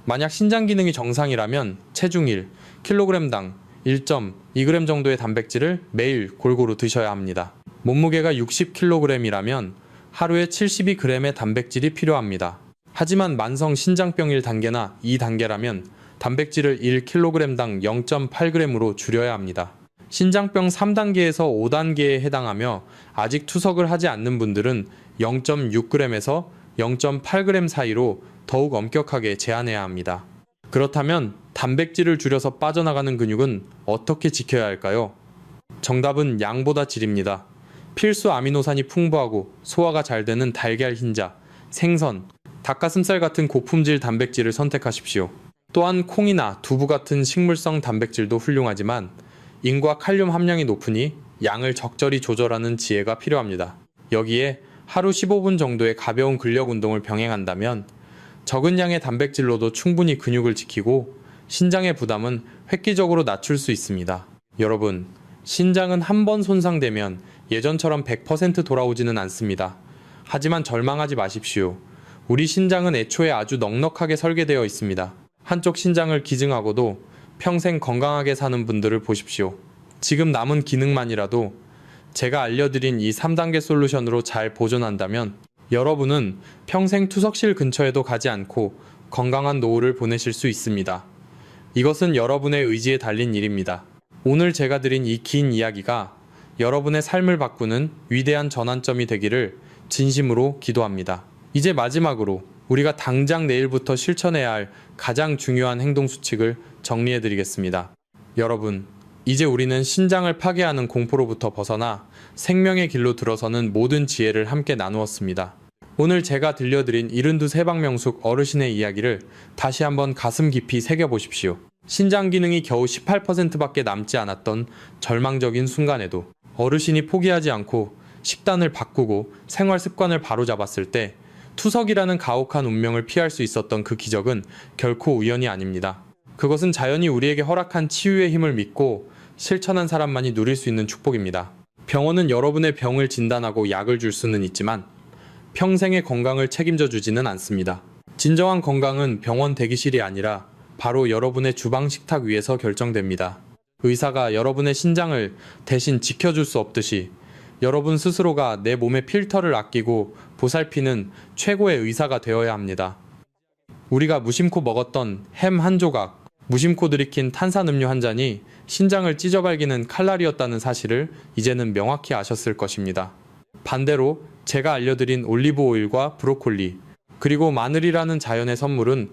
만약 신장 기능이 정상이라면 체중 1, kg당 1.2g 정도의 단백질을 매일 골고루 드셔야 합니다. 몸무게가 60kg이라면 하루에 72g의 단백질이 필요합니다. 하지만 만성 신장병 1단계나 2단계라면 단백질을 1kg당 0.8g으로 줄여야 합니다. 신장병 3단계에서 5단계에 해당하며 아직 투석을 하지 않는 분들은 0.6g에서 0.8g 사이로 더욱 엄격하게 제한해야 합니다. 그렇다면 단백질을 줄여서 빠져나가는 근육은 어떻게 지켜야 할까요? 정답은 양보다 질입니다. 필수 아미노산이 풍부하고 소화가 잘 되는 달걀 흰자, 생선, 닭가슴살 같은 고품질 단백질을 선택하십시오. 또한 콩이나 두부 같은 식물성 단백질도 훌륭하지만 인과 칼륨 함량이 높으니 양을 적절히 조절하는 지혜가 필요합니다. 여기에 하루 15분 정도의 가벼운 근력 운동을 병행한다면 적은 양의 단백질로도 충분히 근육을 지키고 신장의 부담은 획기적으로 낮출 수 있습니다. 여러분, 신장은 한 번 손상되면 예전처럼 100% 돌아오지는 않습니다. 하지만 절망하지 마십시오. 우리 신장은 애초에 아주 넉넉하게 설계되어 있습니다. 한쪽 신장을 기증하고도 평생 건강하게 사는 분들을 보십시오. 지금 남은 기능만이라도 제가 알려드린 이 3단계 솔루션으로 잘 보존한다면 여러분은 평생 투석실 근처에도 가지 않고 건강한 노후를 보내실 수 있습니다. 이것은 여러분의 의지에 달린 일입니다. 오늘 제가 드린 이 긴 이야기가 여러분의 삶을 바꾸는 위대한 전환점이 되기를 진심으로 기도합니다. 이제 마지막으로 우리가 당장 내일부터 실천해야 할 가장 중요한 행동 수칙을 정리해 드리겠습니다. 여러분, 이제 우리는 신장을 파괴하는 공포로부터 벗어나 생명의 길로 들어서는 모든 지혜를 함께 나누었습니다. 오늘 제가 들려드린 72세 방명숙 어르신의 이야기를 다시 한번 가슴 깊이 새겨보십시오. 신장 기능이 겨우 18%밖에 남지 않았던 절망적인 순간에도 어르신이 포기하지 않고 식단을 바꾸고 생활 습관을 바로잡았을 때 투석이라는 가혹한 운명을 피할 수 있었던 그 기적은 결코 우연이 아닙니다. 그것은 자연이 우리에게 허락한 치유의 힘을 믿고 실천한 사람만이 누릴 수 있는 축복입니다. 병원은 여러분의 병을 진단하고 약을 줄 수는 있지만 평생의 건강을 책임져 주지는 않습니다. 진정한 건강은 병원 대기실이 아니라 바로 여러분의 주방 식탁 위에서 결정됩니다. 의사가 여러분의 신장을 대신 지켜줄 수 없듯이 여러분 스스로가 내 몸의 필터를 아끼고 보살피는 최고의 의사가 되어야 합니다. 우리가 무심코 먹었던 햄 한 조각, 무심코 들이킨 탄산음료 한 잔이 신장을 찢어갈기는 칼날이었다는 사실을 이제는 명확히 아셨을 것입니다. 반대로 제가 알려드린 올리브 오일과 브로콜리, 그리고 마늘이라는 자연의 선물은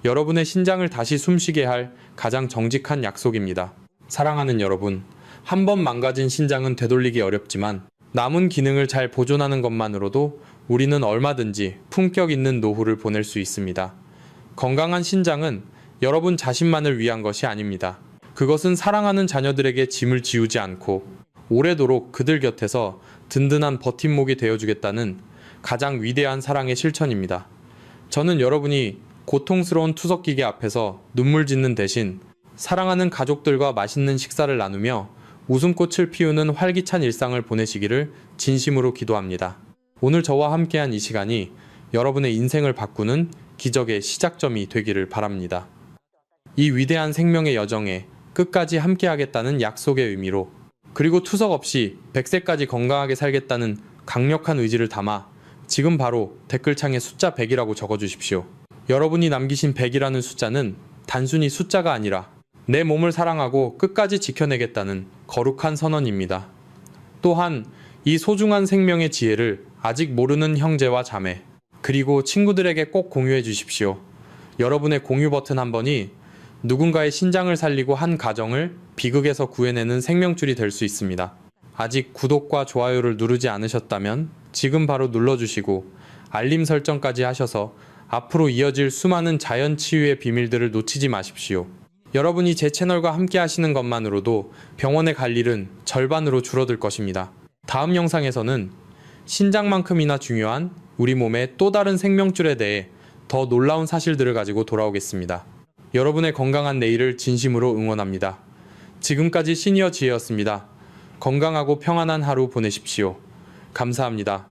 여러분의 신장을 다시 숨쉬게 할 가장 정직한 약속입니다. 사랑하는 여러분, 한 번 망가진 신장은 되돌리기 어렵지만 남은 기능을 잘 보존하는 것만으로도 우리는 얼마든지 품격 있는 노후를 보낼 수 있습니다. 건강한 신장은 여러분 자신만을 위한 것이 아닙니다. 그것은 사랑하는 자녀들에게 짐을 지우지 않고 오래도록 그들 곁에서 든든한 버팀목이 되어주겠다는 가장 위대한 사랑의 실천입니다. 저는 여러분이 고통스러운 투석기계 앞에서 눈물 짓는 대신 사랑하는 가족들과 맛있는 식사를 나누며 웃음꽃을 피우는 활기찬 일상을 보내시기를 진심으로 기도합니다. 오늘 저와 함께한 이 시간이 여러분의 인생을 바꾸는 기적의 시작점이 되기를 바랍니다. 이 위대한 생명의 여정에 끝까지 함께하겠다는 약속의 의미로, 그리고 투석 없이 100세까지 건강하게 살겠다는 강력한 의지를 담아 지금 바로 댓글창에 숫자 100이라고 적어주십시오. 여러분이 남기신 100이라는 숫자는 단순히 숫자가 아니라 내 몸을 사랑하고 끝까지 지켜내겠다는 거룩한 선언입니다. 또한 이 소중한 생명의 지혜를 아직 모르는 형제와 자매, 그리고 친구들에게 꼭 공유해 주십시오. 여러분의 공유 버튼 한 번이 누군가의 신장을 살리고 한 가정을 비극에서 구해내는 생명줄이 될 수 있습니다. 아직 구독과 좋아요를 누르지 않으셨다면 지금 바로 눌러주시고 알림 설정까지 하셔서 앞으로 이어질 수많은 자연 치유의 비밀들을 놓치지 마십시오. 여러분이 제 채널과 함께 하시는 것만으로도 병원에 갈 일은 절반으로 줄어들 것입니다. 다음 영상에서는 신장만큼이나 중요한 우리 몸의 또 다른 생명줄에 대해 더 놀라운 사실들을 가지고 돌아오겠습니다. 여러분의 건강한 내일을 진심으로 응원합니다. 지금까지 시니어 지혜였습니다. 건강하고 평안한 하루 보내십시오. 감사합니다.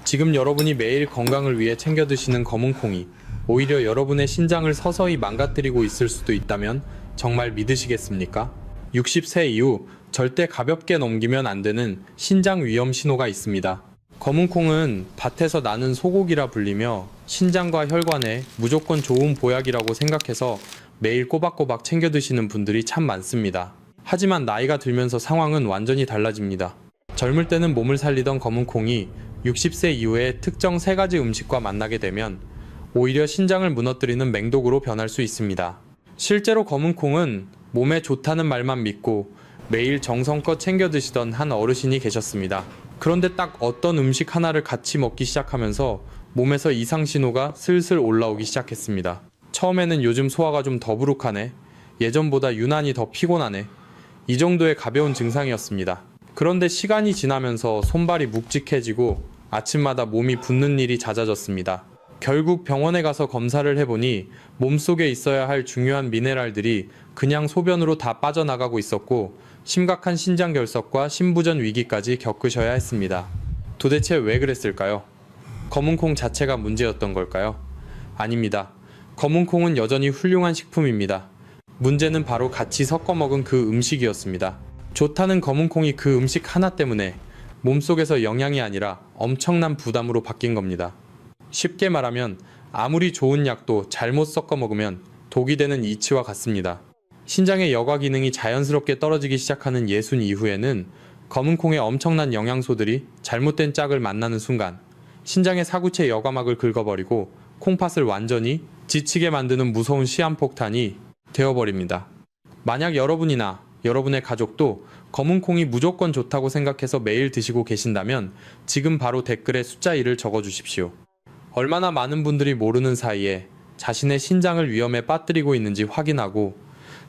지금 여러분이 매일 건강을 위해 챙겨 드시는 검은콩이 오히려 여러분의 신장을 서서히 망가뜨리고 있을 수도 있다면 정말 믿으시겠습니까? 60세 이후 절대 가볍게 넘기면 안 되는 신장 위험 신호가 있습니다. 검은콩은 밭에서 나는 소고기라 불리며 신장과 혈관에 무조건 좋은 보약이라고 생각해서 매일 꼬박꼬박 챙겨 드시는 분들이 참 많습니다. 하지만 나이가 들면서 상황은 완전히 달라집니다. 젊을 때는 몸을 살리던 검은콩이 60세 이후에 특정 3가지 음식과 만나게 되면 오히려 신장을 무너뜨리는 맹독으로 변할 수 있습니다. 실제로 검은콩은 몸에 좋다는 말만 믿고 매일 정성껏 챙겨 드시던 한 어르신이 계셨습니다. 그런데 딱 어떤 음식 하나를 같이 먹기 시작하면서 몸에서 이상 신호가 슬슬 올라오기 시작했습니다. 처음에는 요즘 소화가 좀 더부룩하네, 예전보다 유난히 더 피곤하네, 이 정도의 가벼운 증상이었습니다. 그런데 시간이 지나면서 손발이 묵직해지고 아침마다 몸이 붓는 일이 잦아졌습니다. 결국 병원에 가서 검사를 해보니 몸속에 있어야 할 중요한 미네랄들이 그냥 소변으로 다 빠져나가고 있었고 심각한 신장결석과 심부전 위기까지 겪으셔야 했습니다. 도대체 왜 그랬을까요? 검은콩 자체가 문제였던 걸까요? 아닙니다. 검은콩은 여전히 훌륭한 식품입니다. 문제는 바로 같이 섞어 먹은 그 음식이었습니다. 좋다는 검은콩이 그 음식 하나 때문에 몸속에서 영양이 아니라 엄청난 부담으로 바뀐 겁니다. 쉽게 말하면 아무리 좋은 약도 잘못 섞어 먹으면 독이 되는 이치와 같습니다. 신장의 여과 기능이 자연스럽게 떨어지기 시작하는 예순 이후에는 검은콩의 엄청난 영양소들이 잘못된 짝을 만나는 순간 신장의 사구체 여과막을 긁어버리고 콩팥을 완전히 지치게 만드는 무서운 시한폭탄이 되어버립니다. 만약 여러분이나 여러분의 가족도 검은콩이 무조건 좋다고 생각해서 매일 드시고 계신다면 지금 바로 댓글에 숫자 1을 적어주십시오. 얼마나 많은 분들이 모르는 사이에 자신의 신장을 위험에 빠뜨리고 있는지 확인하고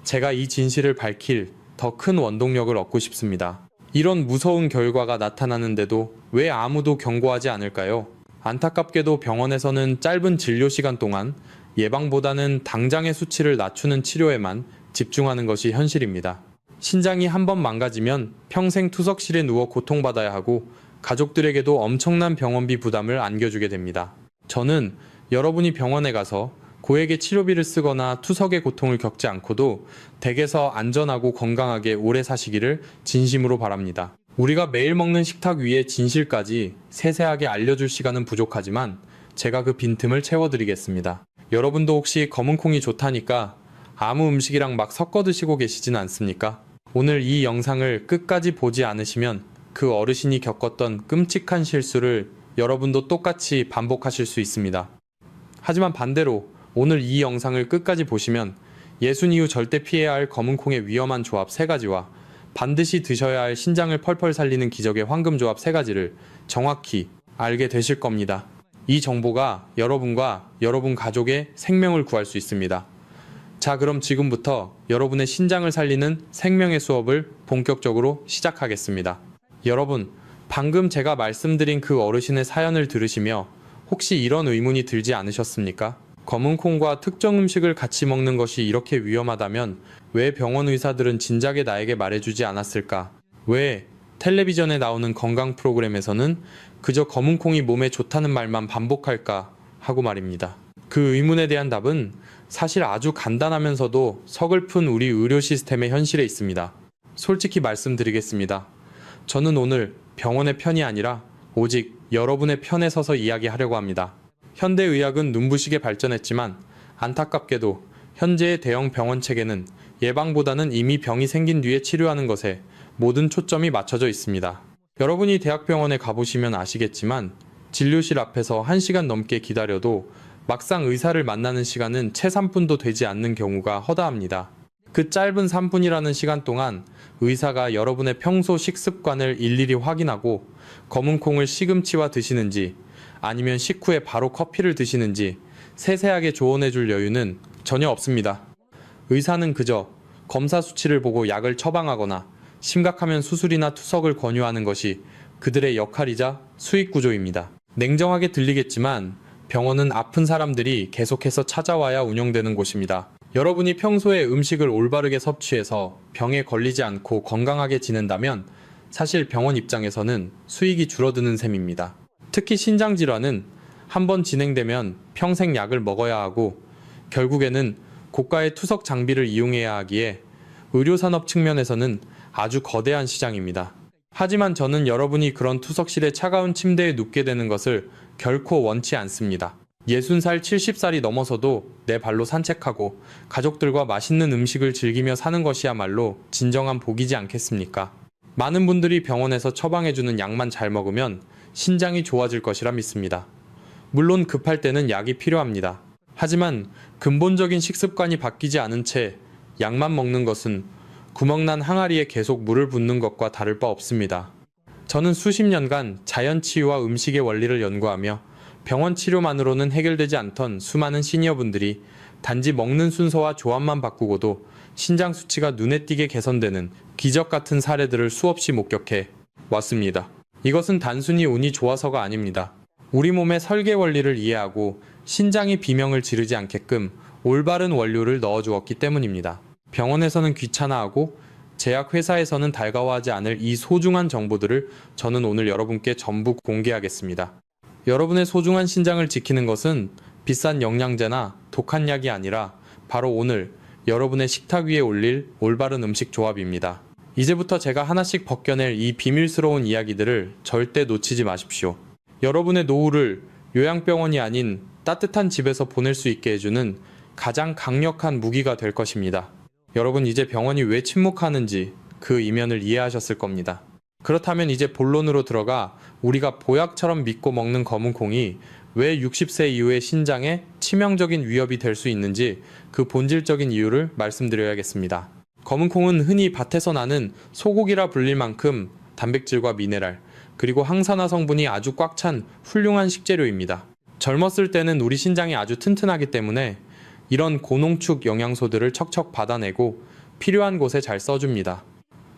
제가 이 진실을 밝힐 더 큰 원동력을 얻고 싶습니다. 이런 무서운 결과가 나타나는데도 왜 아무도 경고하지 않을까요? 안타깝게도 병원에서는 짧은 진료 시간 동안 예방보다는 당장의 수치를 낮추는 치료에만 집중하는 것이 현실입니다. 신장이 한번 망가지면 평생 투석실에 누워 고통받아야 하고 가족들에게도 엄청난 병원비 부담을 안겨주게 됩니다. 저는 여러분이 병원에 가서 고액의 치료비를 쓰거나 투석의 고통을 겪지 않고도 댁에서 안전하고 건강하게 오래 사시기를 진심으로 바랍니다. 우리가 매일 먹는 식탁 위의 진실까지 세세하게 알려줄 시간은 부족하지만 제가 그 빈틈을 채워드리겠습니다. 여러분도 혹시 검은콩이 좋다니까 아무 음식이랑 막 섞어 드시고 계시진 않습니까? 오늘 이 영상을 끝까지 보지 않으시면 그 어르신이 겪었던 끔찍한 실수를 여러분도 똑같이 반복하실 수 있습니다. 하지만 반대로 오늘 이 영상을 끝까지 보시면 예순 이후 절대 피해야 할 검은콩의 위험한 조합 3가지와 반드시 드셔야 할 신장을 펄펄 살리는 기적의 황금 조합 3가지를 정확히 알게 되실 겁니다. 이 정보가 여러분과 여러분 가족의 생명을 구할 수 있습니다. 자, 그럼 지금부터 여러분의 신장을 살리는 생명의 수업을 본격적으로 시작하겠습니다. 여러분, 방금 제가 말씀드린 그 어르신의 사연을 들으시며 혹시 이런 의문이 들지 않으셨습니까? 검은콩과 특정 음식을 같이 먹는 것이 이렇게 위험하다면 왜 병원 의사들은 진작에 나에게 말해주지 않았을까? 왜 텔레비전에 나오는 건강 프로그램에서는 그저 검은콩이 몸에 좋다는 말만 반복할까 하고 말입니다. 그 의문에 대한 답은 사실 아주 간단하면서도 서글픈 우리 의료 시스템의 현실에 있습니다. 솔직히 말씀드리겠습니다. 저는 오늘 병원의 편이 아니라 오직 여러분의 편에 서서 이야기하려고 합니다. 현대의학은 눈부시게 발전했지만 안타깝게도 현재의 대형 병원 체계는 예방보다는 이미 병이 생긴 뒤에 치료하는 것에 모든 초점이 맞춰져 있습니다. 여러분이 대학병원에 가보시면 아시겠지만 진료실 앞에서 1시간 넘게 기다려도 막상 의사를 만나는 시간은 채 3분도 되지 않는 경우가 허다합니다. 그 짧은 3분이라는 시간 동안 의사가 여러분의 평소 식습관을 일일이 확인하고 검은콩을 시금치와 드시는지 아니면 식후에 바로 커피를 드시는지 세세하게 조언해줄 여유는 전혀 없습니다. 의사는 그저 검사 수치를 보고 약을 처방하거나 심각하면 수술이나 투석을 권유하는 것이 그들의 역할이자 수익 구조입니다. 냉정하게 들리겠지만 병원은 아픈 사람들이 계속해서 찾아와야 운영되는 곳입니다. 여러분이 평소에 음식을 올바르게 섭취해서 병에 걸리지 않고 건강하게 지낸다면 사실 병원 입장에서는 수익이 줄어드는 셈입니다. 특히 신장질환은 한번 진행되면 평생 약을 먹어야 하고 결국에는 고가의 투석 장비를 이용해야 하기에 의료산업 측면에서는 아주 거대한 시장입니다. 하지만 저는 여러분이 그런 투석실의 차가운 침대에 눕게 되는 것을 결코 원치 않습니다. 60살, 70살이 넘어서도 내 발로 산책하고 가족들과 맛있는 음식을 즐기며 사는 것이야말로 진정한 복이지 않겠습니까? 많은 분들이 병원에서 처방해주는 약만 잘 먹으면 신장이 좋아질 것이라 믿습니다. 물론 급할 때는 약이 필요합니다. 하지만 근본적인 식습관이 바뀌지 않은 채 약만 먹는 것은 구멍난 항아리에 계속 물을 붓는 것과 다를 바 없습니다. 저는 수십 년간 자연치유와 음식의 원리를 연구하며 병원 치료만으로는 해결되지 않던 수많은 시니어분들이 단지 먹는 순서와 조합만 바꾸고도 신장 수치가 눈에 띄게 개선되는 기적 같은 사례들을 수없이 목격해 왔습니다. 이것은 단순히 운이 좋아서가 아닙니다. 우리 몸의 설계 원리를 이해하고 신장이 비명을 지르지 않게끔 올바른 원료를 넣어주었기 때문입니다. 병원에서는 귀찮아하고 제약회사에서는 달가워하지 않을 이 소중한 정보들을 저는 오늘 여러분께 전부 공개하겠습니다. 여러분의 소중한 신장을 지키는 것은 비싼 영양제나 독한 약이 아니라 바로 오늘 여러분의 식탁 위에 올릴 올바른 음식 조합입니다. 이제부터 제가 하나씩 벗겨낼 이 비밀스러운 이야기들을 절대 놓치지 마십시오. 여러분의 노후를 요양병원이 아닌 따뜻한 집에서 보낼 수 있게 해주는 가장 강력한 무기가 될 것입니다. 여러분 이제 병원이 왜 침묵하는지 그 이면을 이해하셨을 겁니다. 그렇다면 이제 본론으로 들어가 우리가 보약처럼 믿고 먹는 검은콩이 왜 60세 이후의 신장에 치명적인 위협이 될 수 있는지 그 본질적인 이유를 말씀드려야겠습니다. 검은콩은 흔히 밭에서 나는 소고기라 불릴 만큼 단백질과 미네랄, 그리고 항산화 성분이 아주 꽉 찬 훌륭한 식재료입니다. 젊었을 때는 우리 신장이 아주 튼튼하기 때문에 이런 고농축 영양소들을 척척 받아내고 필요한 곳에 잘 써줍니다.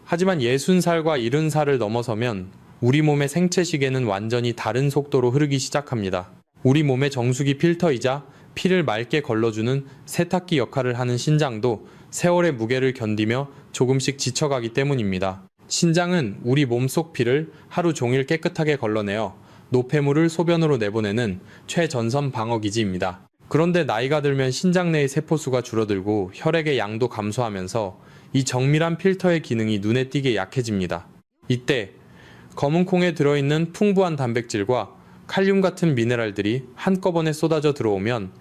하지만 60살과 70살을 넘어서면 우리 몸의 생체 시계는 완전히 다른 속도로 흐르기 시작합니다. 우리 몸의 정수기 필터이자 피를 맑게 걸러주는 세탁기 역할을 하는 신장도 세월의 무게를 견디며 조금씩 지쳐가기 때문입니다. 신장은 우리 몸속 피를 하루 종일 깨끗하게 걸러내어 노폐물을 소변으로 내보내는 최전선 방어기지입니다. 그런데 나이가 들면 신장 내의 세포수가 줄어들고 혈액의 양도 감소하면서 이 정밀한 필터의 기능이 눈에 띄게 약해집니다. 이때 검은콩에 들어있는 풍부한 단백질과 칼륨 같은 미네랄들이 한꺼번에 쏟아져 들어오면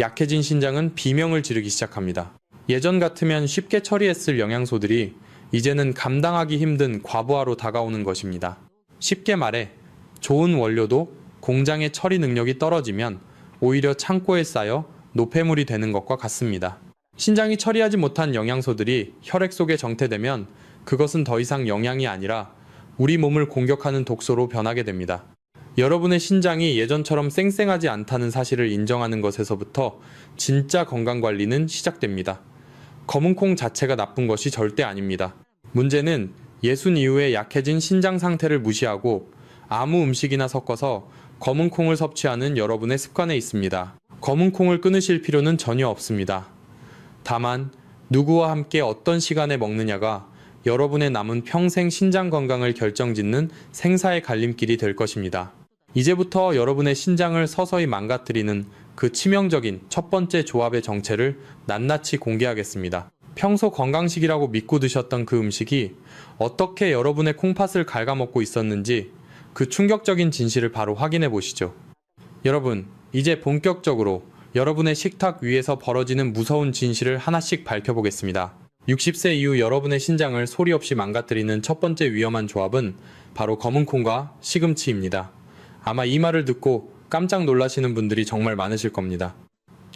약해진 신장은 비명을 지르기 시작합니다. 예전 같으면 쉽게 처리했을 영양소들이 이제는 감당하기 힘든 과부하로 다가오는 것입니다. 쉽게 말해 좋은 원료도 공장의 처리 능력이 떨어지면 오히려 창고에 쌓여 노폐물이 되는 것과 같습니다. 신장이 처리하지 못한 영양소들이 혈액 속에 정체되면 그것은 더 이상 영양이 아니라 우리 몸을 공격하는 독소로 변하게 됩니다. 여러분의 신장이 예전처럼 쌩쌩하지 않다는 사실을 인정하는 것에서부터 진짜 건강관리는 시작됩니다. 검은콩 자체가 나쁜 것이 절대 아닙니다. 문제는 60 이후에 약해진 신장 상태를 무시하고 아무 음식이나 섞어서 검은콩을 섭취하는 여러분의 습관에 있습니다. 검은콩을 끊으실 필요는 전혀 없습니다. 다만 누구와 함께 어떤 시간에 먹느냐가 여러분의 남은 평생 신장 건강을 결정짓는 생사의 갈림길이 될 것입니다. 이제부터 여러분의 신장을 서서히 망가뜨리는 그 치명적인 첫 번째 조합의 정체를 낱낱이 공개하겠습니다. 평소 건강식이라고 믿고 드셨던 그 음식이 어떻게 여러분의 콩팥을 갉아먹고 있었는지 그 충격적인 진실을 바로 확인해 보시죠. 여러분, 이제 본격적으로 여러분의 식탁 위에서 벌어지는 무서운 진실을 하나씩 밝혀보겠습니다. 60세 이후 여러분의 신장을 소리 없이 망가뜨리는 첫 번째 위험한 조합은 바로 검은콩과 시금치입니다. 아마 이 말을 듣고 깜짝 놀라시는 분들이 정말 많으실 겁니다.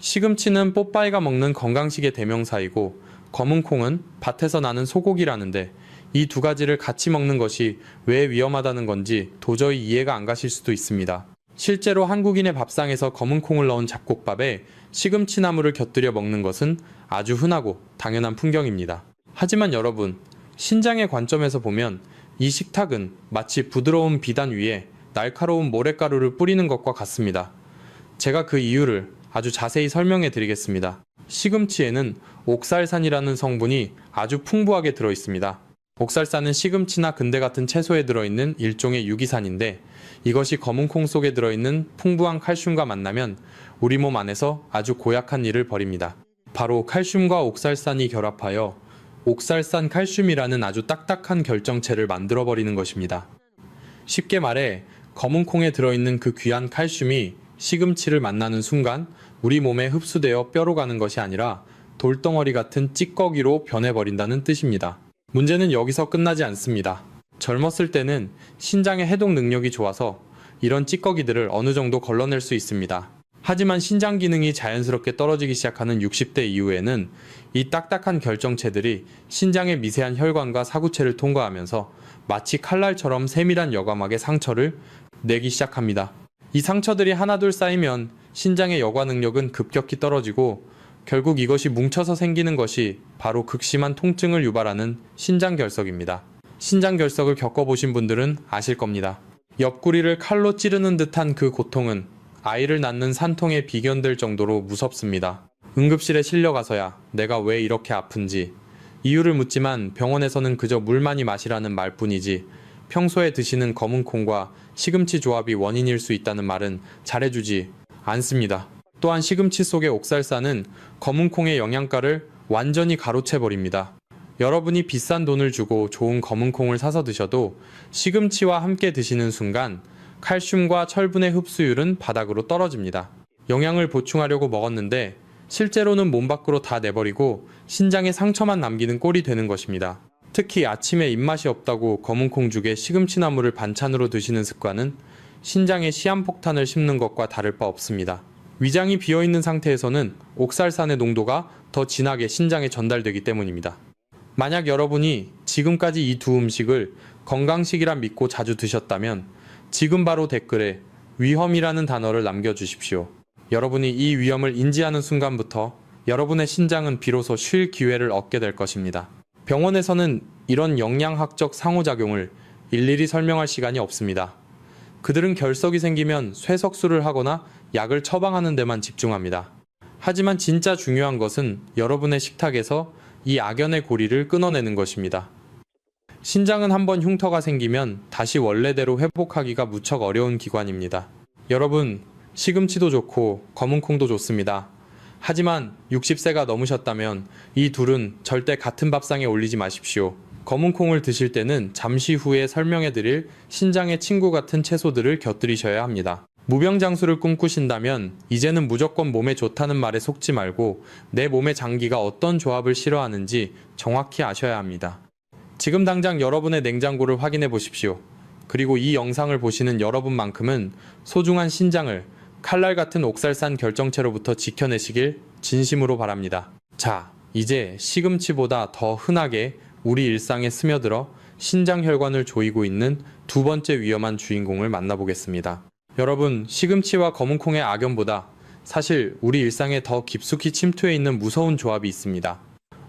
시금치는 뽀빠이가 먹는 건강식의 대명사이고 검은콩은 밭에서 나는 소고기라는데 이 두 가지를 같이 먹는 것이 왜 위험하다는 건지 도저히 이해가 안 가실 수도 있습니다. 실제로 한국인의 밥상에서 검은 콩을 넣은 잡곡밥에 시금치나물을 곁들여 먹는 것은 아주 흔하고 당연한 풍경입니다. 하지만 여러분, 신장의 관점에서 보면 이 식탁은 마치 부드러운 비단 위에 날카로운 모래가루를 뿌리는 것과 같습니다. 제가 그 이유를 아주 자세히 설명해 드리겠습니다. 시금치에는 옥살산이라는 성분이 아주 풍부하게 들어 있습니다. 옥살산은 시금치나 근대 같은 채소에 들어있는 일종의 유기산인데, 이것이 검은 콩 속에 들어있는 풍부한 칼슘과 만나면 우리 몸 안에서 아주 고약한 일을 벌입니다. 바로 칼슘과 옥살산이 결합하여 옥살산 칼슘이라는 아주 딱딱한 결정체를 만들어버리는 것입니다. 쉽게 말해 검은 콩에 들어있는 그 귀한 칼슘이 시금치를 만나는 순간 우리 몸에 흡수되어 뼈로 가는 것이 아니라 돌덩어리 같은 찌꺼기로 변해버린다는 뜻입니다. 문제는 여기서 끝나지 않습니다. 젊었을 때는 신장의 해독 능력이 좋아서 이런 찌꺼기들을 어느 정도 걸러낼 수 있습니다. 하지만 신장 기능이 자연스럽게 떨어지기 시작하는 60대 이후에는 이 딱딱한 결정체들이 신장의 미세한 혈관과 사구체를 통과하면서 마치 칼날처럼 세밀한 여과막에 상처를 내기 시작합니다. 이 상처들이 하나둘 쌓이면 신장의 여과 능력은 급격히 떨어지고 결국 이것이 뭉쳐서 생기는 것이 바로 극심한 통증을 유발하는 신장결석입니다. 신장결석을 겪어보신 분들은 아실 겁니다. 옆구리를 칼로 찌르는 듯한 그 고통은 아이를 낳는 산통에 비견될 정도로 무섭습니다. 응급실에 실려가서야 내가 왜 이렇게 아픈지 이유를 묻지만 병원에서는 그저 물 많이 마시라는 말뿐이지 평소에 드시는 검은 콩과 시금치 조합이 원인일 수 있다는 말은 잘해주지 않습니다. 또한 시금치 속의 옥살산은 검은 콩의 영양가를 완전히 가로채버립니다. 여러분이 비싼 돈을 주고 좋은 검은 콩을 사서 드셔도 시금치와 함께 드시는 순간 칼슘과 철분의 흡수율은 바닥으로 떨어집니다. 영양을 보충하려고 먹었는데 실제로는 몸 밖으로 다 내버리고 신장에 상처만 남기는 꼴이 되는 것입니다. 특히 아침에 입맛이 없다고 검은 콩죽에 시금치나물을 반찬으로 드시는 습관은 신장에 시한폭탄을 심는 것과 다를 바 없습니다. 위장이 비어있는 상태에서는 옥살산의 농도가 더 진하게 신장에 전달되기 때문입니다. 만약 여러분이 지금까지 이 두 음식을 건강식이라 믿고 자주 드셨다면 지금 바로 댓글에 위험이라는 단어를 남겨주십시오. 여러분이 이 위험을 인지하는 순간부터 여러분의 신장은 비로소 쉴 기회를 얻게 될 것입니다. 병원에서는 이런 영양학적 상호작용을 일일이 설명할 시간이 없습니다. 그들은 결석이 생기면 쇠석술을 하거나 약을 처방하는 데만 집중합니다. 하지만 진짜 중요한 것은 여러분의 식탁에서 이 악연의 고리를 끊어내는 것입니다. 신장은 한번 흉터가 생기면 다시 원래대로 회복하기가 무척 어려운 기관입니다. 여러분, 시금치도 좋고 검은 콩도 좋습니다. 하지만 60세가 넘으셨다면 이 둘은 절대 같은 밥상에 올리지 마십시오. 검은 콩을 드실 때는 잠시 후에 설명해드릴 신장의 친구 같은 채소들을 곁들이셔야 합니다. 무병장수를 꿈꾸신다면 이제는 무조건 몸에 좋다는 말에 속지 말고 내 몸의 장기가 어떤 조합을 싫어하는지 정확히 아셔야 합니다. 지금 당장 여러분의 냉장고를 확인해 보십시오. 그리고 이 영상을 보시는 여러분만큼은 소중한 신장을 칼날 같은 옥살산 결정체로부터 지켜내시길 진심으로 바랍니다. 자, 이제 시금치보다 더 흔하게 우리 일상에 스며들어 신장혈관을 조이고 있는 두 번째 위험한 주인공을 만나보겠습니다. 여러분, 시금치와 검은콩의 악연보다 사실 우리 일상에 더 깊숙이 침투해 있는 무서운 조합이 있습니다.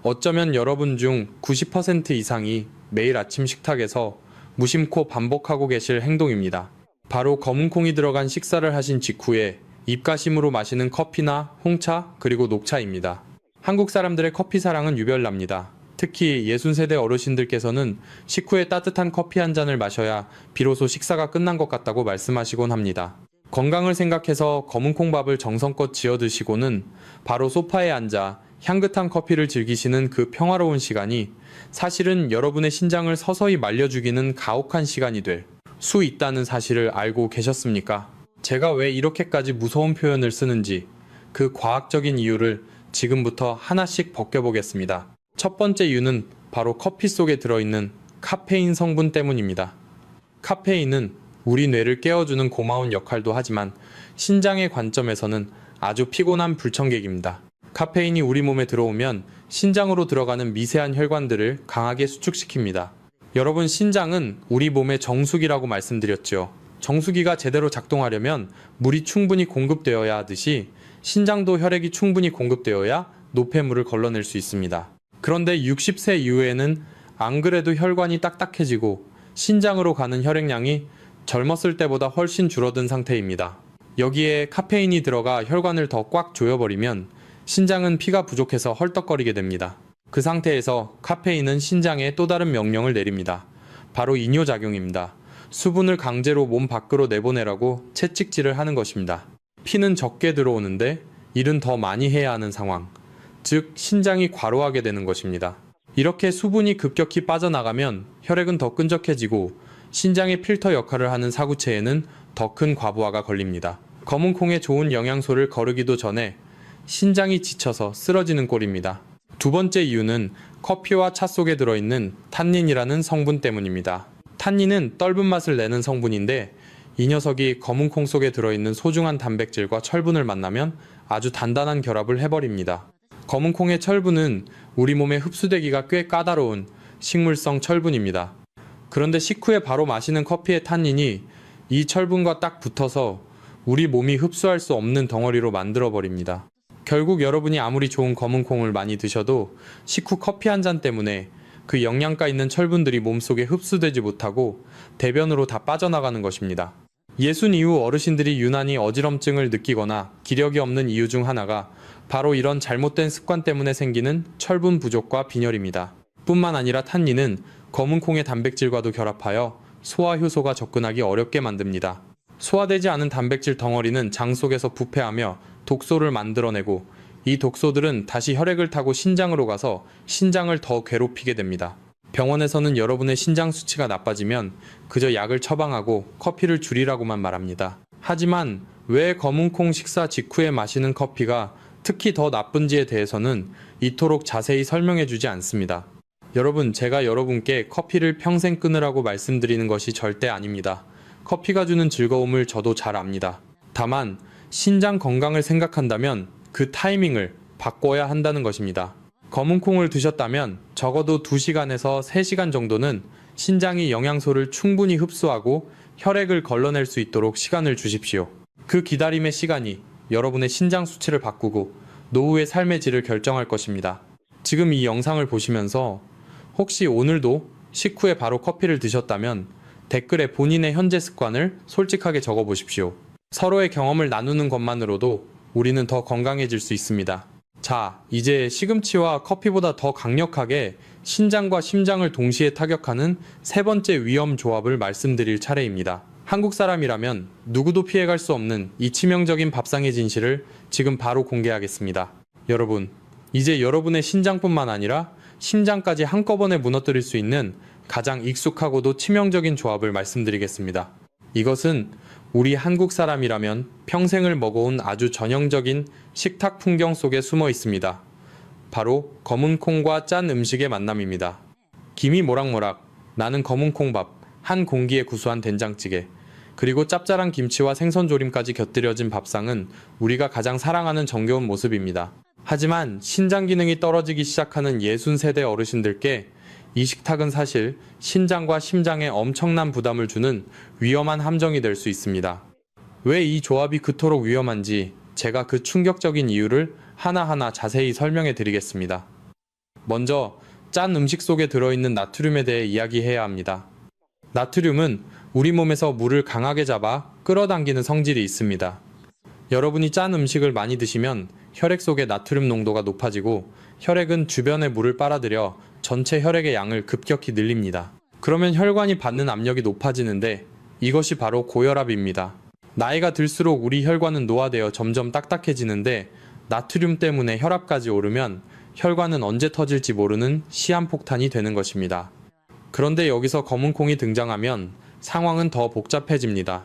어쩌면 여러분 중 90% 이상이 매일 아침 식탁에서 무심코 반복하고 계실 행동입니다. 바로 검은콩이 들어간 식사를 하신 직후에 입가심으로 마시는 커피나 홍차 그리고 녹차입니다. 한국 사람들의 커피 사랑은 유별납니다. 특히 60세대 어르신들께서는 식후에 따뜻한 커피 한 잔을 마셔야 비로소 식사가 끝난 것 같다고 말씀하시곤 합니다. 건강을 생각해서 검은콩밥을 정성껏 지어 드시고는 바로 소파에 앉아 향긋한 커피를 즐기시는 그 평화로운 시간이 사실은 여러분의 신장을 서서히 말려 죽이는 가혹한 시간이 될 수 있다는 사실을 알고 계셨습니까? 제가 왜 이렇게까지 무서운 표현을 쓰는지 그 과학적인 이유를 지금부터 하나씩 벗겨보겠습니다. 첫 번째 이유는 바로 커피 속에 들어있는 카페인 성분 때문입니다. 카페인은 우리 뇌를 깨워주는 고마운 역할도 하지만 신장의 관점에서는 아주 피곤한 불청객입니다. 카페인이 우리 몸에 들어오면 신장으로 들어가는 미세한 혈관들을 강하게 수축시킵니다. 여러분, 신장은 우리 몸의 정수기라고 말씀드렸죠. 정수기가 제대로 작동하려면 물이 충분히 공급되어야 하듯이 신장도 혈액이 충분히 공급되어야 노폐물을 걸러낼 수 있습니다. 그런데 60세 이후에는 안 그래도 혈관이 딱딱해지고 신장으로 가는 혈액량이 젊었을 때보다 훨씬 줄어든 상태입니다. 여기에 카페인이 들어가 혈관을 더 꽉 조여버리면 신장은 피가 부족해서 헐떡거리게 됩니다. 그 상태에서 카페인은 신장에 또 다른 명령을 내립니다. 바로 이뇨작용입니다. 수분을 강제로 몸 밖으로 내보내라고 채찍질을 하는 것입니다. 피는 적게 들어오는데 일은 더 많이 해야 하는 상황, 즉 신장이 과로하게 되는 것입니다. 이렇게 수분이 급격히 빠져나가면 혈액은 더 끈적해지고 신장의 필터 역할을 하는 사구체에는 더 큰 과부하가 걸립니다. 검은 콩에 좋은 영양소를 거르기도 전에 신장이 지쳐서 쓰러지는 꼴입니다. 두 번째 이유는 커피와 차 속에 들어있는 탄닌이라는 성분 때문입니다. 탄닌은 떫은 맛을 내는 성분인데 이 녀석이 검은 콩 속에 들어있는 소중한 단백질과 철분을 만나면 아주 단단한 결합을 해버립니다. 검은 콩의 철분은 우리 몸에 흡수되기가 꽤 까다로운 식물성 철분입니다. 그런데 식후에 바로 마시는 커피의 탄닌이 이 철분과 딱 붙어서 우리 몸이 흡수할 수 없는 덩어리로 만들어버립니다. 결국 여러분이 아무리 좋은 검은 콩을 많이 드셔도 식후 커피 한 잔 때문에 그 영양가 있는 철분들이 몸속에 흡수되지 못하고 대변으로 다 빠져나가는 것입니다. 예순 이후 어르신들이 유난히 어지럼증을 느끼거나 기력이 없는 이유 중 하나가 바로 이런 잘못된 습관 때문에 생기는 철분 부족과 빈혈입니다. 뿐만 아니라 탄닌은 검은 콩의 단백질과도 결합하여 소화 효소가 접근하기 어렵게 만듭니다. 소화되지 않은 단백질 덩어리는 장 속에서 부패하며 독소를 만들어내고 이 독소들은 다시 혈액을 타고 신장으로 가서 신장을 더 괴롭히게 됩니다. 병원에서는 여러분의 신장 수치가 나빠지면 그저 약을 처방하고 커피를 줄이라고만 말합니다. 하지만 왜 검은 콩 식사 직후에 마시는 커피가 특히 더 나쁜지에 대해서는 이토록 자세히 설명해주지 않습니다. 여러분, 제가 여러분께 커피를 평생 끊으라고 말씀드리는 것이 절대 아닙니다. 커피가 주는 즐거움을 저도 잘 압니다. 다만 신장 건강을 생각한다면 그 타이밍을 바꿔야 한다는 것입니다. 검은 콩을 드셨다면 적어도 2시간에서 3시간 정도는 신장이 영양소를 충분히 흡수하고 혈액을 걸러낼 수 있도록 시간을 주십시오. 그 기다림의 시간이 여러분의 신장 수치를 바꾸고 노후의 삶의 질을 결정할 것입니다. 지금 이 영상을 보시면서 혹시 오늘도 식후에 바로 커피를 드셨다면 댓글에 본인의 현재 습관을 솔직하게 적어보십시오. 서로의 경험을 나누는 것만으로도 우리는 더 건강해질 수 있습니다. 자, 이제 시금치와 커피보다 더 강력하게 신장과 심장을 동시에 타격하는 세 번째 위험 조합을 말씀드릴 차례입니다. 한국 사람이라면 누구도 피해갈 수 없는 이 치명적인 밥상의 진실을 지금 바로 공개하겠습니다. 여러분, 이제 여러분의 신장뿐만 아니라 심장까지 한꺼번에 무너뜨릴 수 있는 가장 익숙하고도 치명적인 조합을 말씀드리겠습니다. 이것은 우리 한국 사람이라면 평생을 먹어온 아주 전형적인 식탁 풍경 속에 숨어 있습니다. 바로 검은 콩과 짠 음식의 만남입니다. 김이 모락모락 나는 검은 콩밥, 한 공기에 구수한 된장찌개, 그리고 짭짤한 김치와 생선조림까지 곁들여진 밥상은 우리가 가장 사랑하는 정겨운 모습입니다. 하지만 신장 기능이 떨어지기 시작하는 60세대 어르신들께 이 식탁은 사실 신장과 심장에 엄청난 부담을 주는 위험한 함정이 될 수 있습니다. 왜 이 조합이 그토록 위험한지 제가 그 충격적인 이유를 하나하나 자세히 설명해 드리겠습니다. 먼저 짠 음식 속에 들어있는 나트륨에 대해 이야기해야 합니다. 나트륨은 우리 몸에서 물을 강하게 잡아 끌어당기는 성질이 있습니다. 여러분이 짠 음식을 많이 드시면 혈액 속의 나트륨 농도가 높아지고 혈액은 주변의 물을 빨아들여 전체 혈액의 양을 급격히 늘립니다. 그러면 혈관이 받는 압력이 높아지는데 이것이 바로 고혈압입니다. 나이가 들수록 우리 혈관은 노화되어 점점 딱딱해지는데 나트륨 때문에 혈압까지 오르면 혈관은 언제 터질지 모르는 시한폭탄이 되는 것입니다. 그런데 여기서 검은콩이 등장하면 상황은 더 복잡해집니다.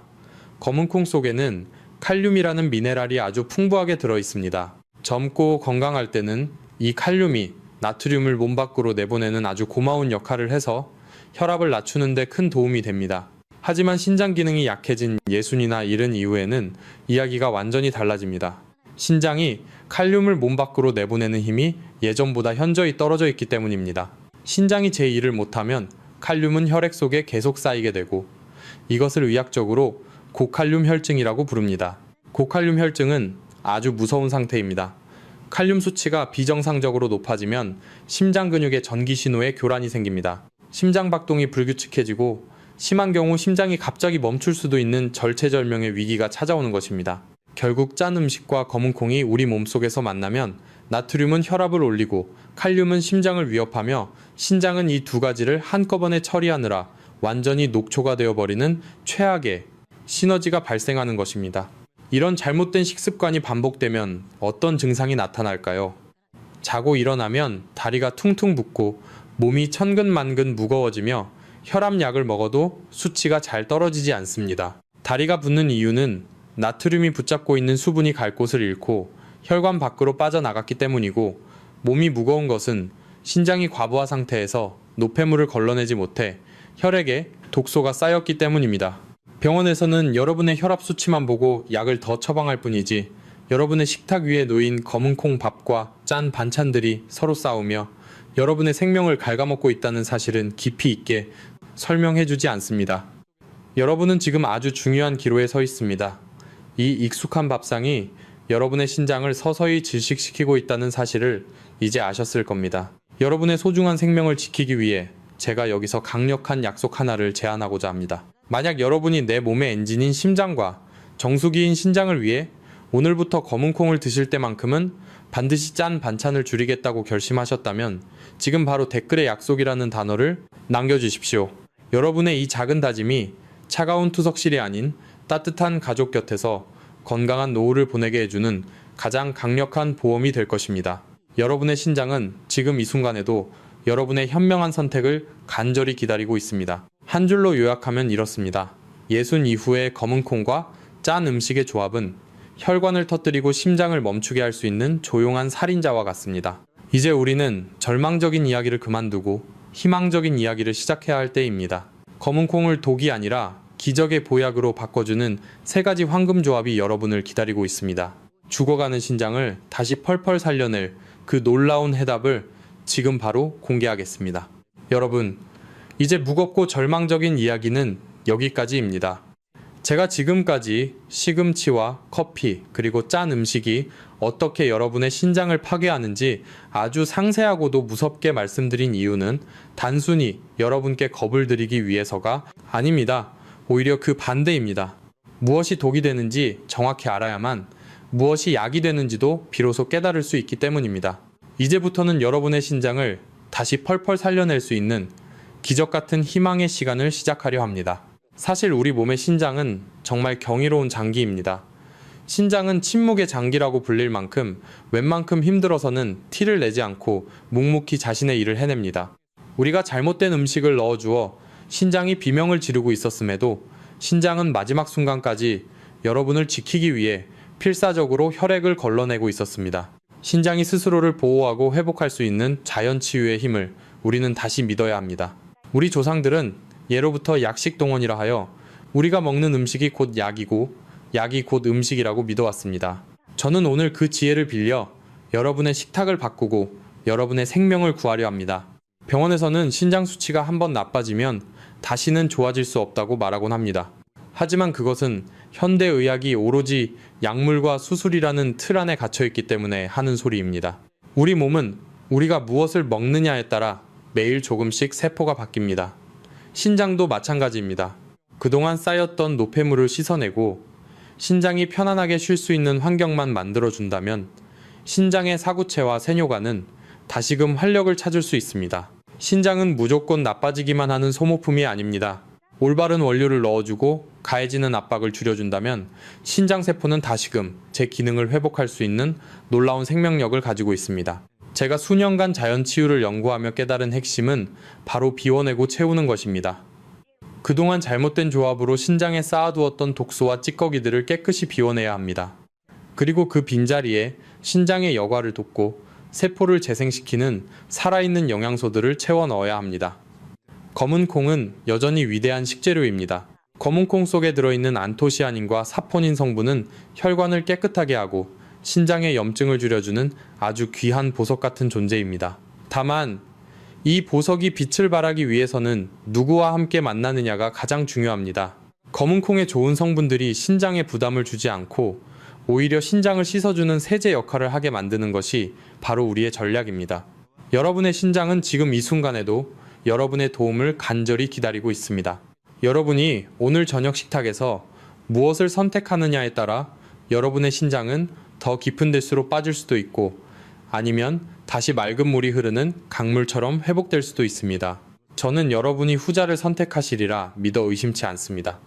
검은콩 속에는 칼륨이라는 미네랄이 아주 풍부하게 들어 있습니다. 젊고 건강할 때는 이 칼륨이 나트륨을 몸 밖으로 내보내는 아주 고마운 역할을 해서 혈압을 낮추는 데 큰 도움이 됩니다. 하지만 신장 기능이 약해진 60이나 70 이후에는 이야기가 완전히 달라집니다. 신장이 칼륨을 몸 밖으로 내보내는 힘이 예전보다 현저히 떨어져 있기 때문입니다. 신장이 제 일을 못하면 칼륨은 혈액 속에 계속 쌓이게 되고 이것을 의학적으로 고칼륨 혈증이라고 부릅니다. 고칼륨 혈증은 아주 무서운 상태입니다. 칼륨 수치가 비정상적으로 높아지면 심장 근육의 전기 신호에 교란이 생깁니다. 심장 박동이 불규칙해지고 심한 경우 심장이 갑자기 멈출 수도 있는 절체절명의 위기가 찾아오는 것입니다. 결국 짠 음식과 검은 콩이 우리 몸속에서 만나면 나트륨은 혈압을 올리고 칼륨은 심장을 위협하며 신장은 이 두 가지를 한꺼번에 처리하느라 완전히 녹초가 되어버리는 최악의 시너지가 발생하는 것입니다. 이런 잘못된 식습관이 반복되면 어떤 증상이 나타날까요? 자고 일어나면 다리가 퉁퉁 붓고 몸이 천근만근 무거워지며 혈압약을 먹어도 수치가 잘 떨어지지 않습니다. 다리가 붓는 이유는 나트륨이 붙잡고 있는 수분이 갈 곳을 잃고 혈관 밖으로 빠져나갔기 때문이고, 몸이 무거운 것은 신장이 과부하 상태에서 노폐물을 걸러내지 못해 혈액에 독소가 쌓였기 때문입니다. 병원에서는 여러분의 혈압 수치만 보고 약을 더 처방할 뿐이지 여러분의 식탁 위에 놓인 검은 콩 밥과 짠 반찬들이 서로 싸우며 여러분의 생명을 갉아먹고 있다는 사실은 깊이 있게 설명해주지 않습니다. 여러분은 지금 아주 중요한 기로에 서 있습니다. 이 익숙한 밥상이 여러분의 신장을 서서히 질식시키고 있다는 사실을 이제 아셨을 겁니다. 여러분의 소중한 생명을 지키기 위해 제가 여기서 강력한 약속 하나를 제안하고자 합니다. 만약 여러분이 내 몸의 엔진인 심장과 정수기인 신장을 위해 오늘부터 검은 콩을 드실 때만큼은 반드시 짠 반찬을 줄이겠다고 결심하셨다면 지금 바로 댓글에 약속이라는 단어를 남겨주십시오. 여러분의 이 작은 다짐이 차가운 투석실이 아닌 따뜻한 가족 곁에서 건강한 노후를 보내게 해주는 가장 강력한 보험이 될 것입니다. 여러분의 신장은 지금 이 순간에도 여러분의 현명한 선택을 간절히 기다리고 있습니다. 한 줄로 요약하면 이렇습니다. 예순 이후의 검은 콩과 짠 음식의 조합은 혈관을 터뜨리고 심장을 멈추게 할 수 있는 조용한 살인자와 같습니다. 이제 우리는 절망적인 이야기를 그만두고 희망적인 이야기를 시작해야 할 때입니다. 검은 콩을 독이 아니라 기적의 보약으로 바꿔주는 세 가지 황금 조합이 여러분을 기다리고 있습니다. 죽어가는 신장을 다시 펄펄 살려낼 그 놀라운 해답을 지금 바로 공개하겠습니다. 여러분, 이제 무겁고 절망적인 이야기는 여기까지입니다. 제가 지금까지 시금치와 커피 그리고 짠 음식이 어떻게 여러분의 신장을 파괴하는지 아주 상세하고도 무섭게 말씀드린 이유는 단순히 여러분께 겁을 드리기 위해서가 아닙니다. 오히려 그 반대입니다. 무엇이 독이 되는지 정확히 알아야만 무엇이 약이 되는지도 비로소 깨달을 수 있기 때문입니다. 이제부터는 여러분의 신장을 다시 펄펄 살려낼 수 있는 기적 같은 희망의 시간을 시작하려 합니다. 사실 우리 몸의 신장은 정말 경이로운 장기입니다. 신장은 침묵의 장기라고 불릴 만큼 웬만큼 힘들어서는 티를 내지 않고 묵묵히 자신의 일을 해냅니다. 우리가 잘못된 음식을 넣어주어 신장이 비명을 지르고 있었음에도 신장은 마지막 순간까지 여러분을 지키기 위해 필사적으로 혈액을 걸러내고 있었습니다. 신장이 스스로를 보호하고 회복할 수 있는 자연 치유의 힘을 우리는 다시 믿어야 합니다. 우리 조상들은 예로부터 약식 동원이라 하여 우리가 먹는 음식이 곧 약이고 약이 곧 음식이라고 믿어왔습니다. 저는 오늘 그 지혜를 빌려 여러분의 식탁을 바꾸고 여러분의 생명을 구하려 합니다. 병원에서는 신장 수치가 한번 나빠지면 다시는 좋아질 수 없다고 말하곤 합니다. 하지만 그것은 현대의학이 오로지 약물과 수술이라는 틀 안에 갇혀있기 때문에 하는 소리입니다. 우리 몸은 우리가 무엇을 먹느냐에 따라 매일 조금씩 세포가 바뀝니다. 신장도 마찬가지입니다. 그동안 쌓였던 노폐물을 씻어내고 신장이 편안하게 쉴 수 있는 환경만 만들어준다면 신장의 사구체와 세뇨관은 다시금 활력을 찾을 수 있습니다. 신장은 무조건 나빠지기만 하는 소모품이 아닙니다. 올바른 원료를 넣어주고 가해지는 압박을 줄여준다면 신장세포는 다시금 제 기능을 회복할 수 있는 놀라운 생명력을 가지고 있습니다. 제가 수년간 자연치유를 연구하며 깨달은 핵심은 바로 비워내고 채우는 것입니다. 그동안 잘못된 조합으로 신장에 쌓아두었던 독소와 찌꺼기들을 깨끗이 비워내야 합니다. 그리고 그 빈자리에 신장의 여과를 돕고 세포를 재생시키는 살아있는 영양소들을 채워 넣어야 합니다. 검은 콩은 여전히 위대한 식재료입니다. 검은 콩 속에 들어있는 안토시아닌과 사포닌 성분은 혈관을 깨끗하게 하고 신장의 염증을 줄여주는 아주 귀한 보석 같은 존재입니다. 다만 이 보석이 빛을 발하기 위해서는 누구와 함께 만나느냐가 가장 중요합니다. 검은 콩의 좋은 성분들이 신장에 부담을 주지 않고 오히려 신장을 씻어주는 세제 역할을 하게 만드는 것이 바로 우리의 전략입니다. 여러분의 신장은 지금 이 순간에도 여러분의 도움을 간절히 기다리고 있습니다. 여러분이 오늘 저녁 식탁에서 무엇을 선택하느냐에 따라 여러분의 신장은 더 깊은 데수로 빠질 수도 있고 아니면 다시 맑은 물이 흐르는 강물처럼 회복될 수도 있습니다. 저는 여러분이 후자를 선택하시리라 믿어 의심치 않습니다.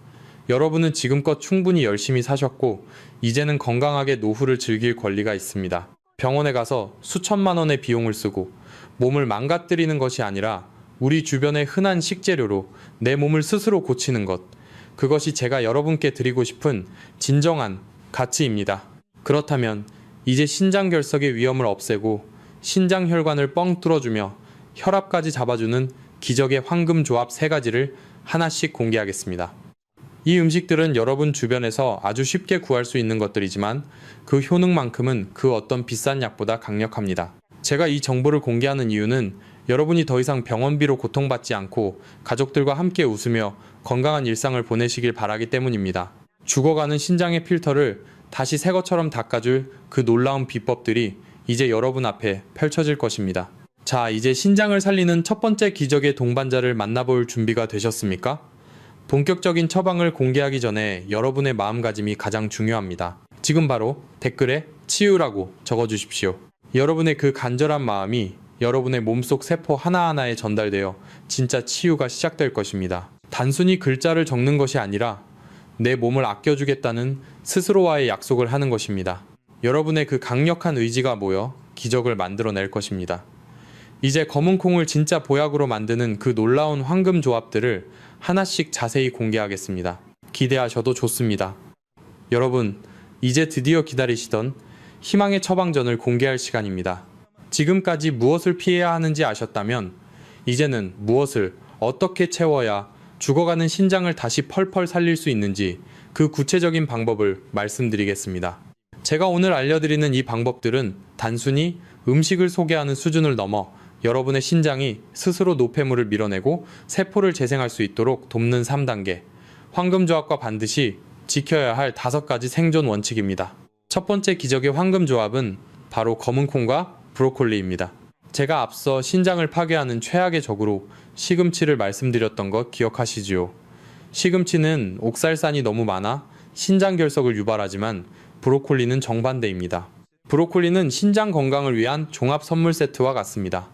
여러분은 지금껏 충분히 열심히 사셨고 이제는 건강하게 노후를 즐길 권리가 있습니다. 병원에 가서 수천만 원의 비용을 쓰고 몸을 망가뜨리는 것이 아니라 우리 주변의 흔한 식재료로 내 몸을 스스로 고치는 것, 그것이 제가 여러분께 드리고 싶은 진정한 가치입니다. 그렇다면 이제 신장 결석의 위험을 없애고 신장 혈관을 뻥 뚫어주며 혈압까지 잡아주는 기적의 황금 조합 3가지를 하나씩 공개하겠습니다. 이 음식들은 여러분 주변에서 아주 쉽게 구할 수 있는 것들이지만 그 효능만큼은 그 어떤 비싼 약보다 강력합니다. 제가 이 정보를 공개하는 이유는 여러분이 더 이상 병원비로 고통받지 않고 가족들과 함께 웃으며 건강한 일상을 보내시길 바라기 때문입니다. 죽어가는 신장의 필터를 다시 새 것처럼 닦아줄 그 놀라운 비법들이 이제 여러분 앞에 펼쳐질 것입니다. 자, 이제 신장을 살리는 첫 번째 기적의 동반자를 만나볼 준비가 되셨습니까? 본격적인 처방을 공개하기 전에 여러분의 마음가짐이 가장 중요합니다. 지금 바로 댓글에 치유라고 적어주십시오. 여러분의 그 간절한 마음이 여러분의 몸속 세포 하나하나에 전달되어 진짜 치유가 시작될 것입니다. 단순히 글자를 적는 것이 아니라 내 몸을 아껴주겠다는 스스로와의 약속을 하는 것입니다. 여러분의 그 강력한 의지가 모여 기적을 만들어낼 것입니다. 이제 검은 콩을 진짜 보약으로 만드는 그 놀라운 황금 조합들을 하나씩 자세히 공개하겠습니다. 기대하셔도 좋습니다. 여러분, 이제 드디어 기다리시던 희망의 처방전을 공개할 시간입니다. 지금까지 무엇을 피해야 하는지 아셨다면 이제는 무엇을 어떻게 채워야 죽어가는 신장을 다시 펄펄 살릴 수 있는지 그 구체적인 방법을 말씀드리겠습니다. 제가 오늘 알려드리는 이 방법들은 단순히 음식을 소개하는 수준을 넘어 여러분의 신장이 스스로 노폐물을 밀어내고 세포를 재생할 수 있도록 돕는 3단계 황금조합과 반드시 지켜야 할 5가지 생존 원칙입니다. 첫 번째 기적의 황금조합은 바로 검은콩과 브로콜리입니다. 제가 앞서 신장을 파괴하는 최악의 적으로 시금치를 말씀드렸던 것 기억하시지요? 시금치는 옥살산이 너무 많아 신장 결석을 유발하지만 브로콜리는 정반대입니다. 브로콜리는 신장 건강을 위한 종합 선물 세트와 같습니다.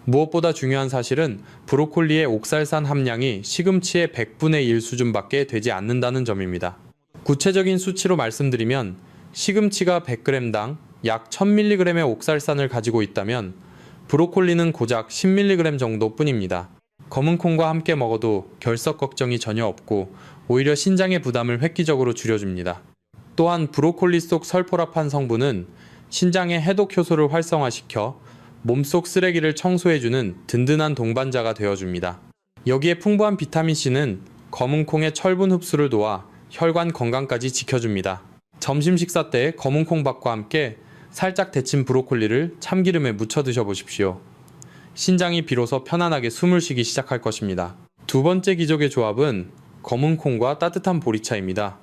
무엇보다 중요한 사실은 브로콜리의 옥살산 함량이 시금치의 100분의 1 수준밖에 되지 않는다는 점입니다. 구체적인 수치로 말씀드리면 시금치가 100g당 약 1000mg의 옥살산을 가지고 있다면 브로콜리는 고작 10mg 정도 뿐입니다. 검은콩과 함께 먹어도 결석 걱정이 전혀 없고 오히려 신장의 부담을 획기적으로 줄여줍니다. 또한 브로콜리 속 설포라판 성분은 신장의 해독 효소를 활성화시켜 몸속 쓰레기를 청소해주는 든든한 동반자가 되어줍니다. 여기에 풍부한 비타민C는 검은콩의 철분 흡수를 도와 혈관 건강까지 지켜줍니다. 점심 식사 때 검은콩밥과 함께 살짝 데친 브로콜리를 참기름에 묻혀 드셔보십시오. 신장이 비로소 편안하게 숨을 쉬기 시작할 것입니다. 두 번째 기적의 조합은 검은콩과 따뜻한 보리차입니다.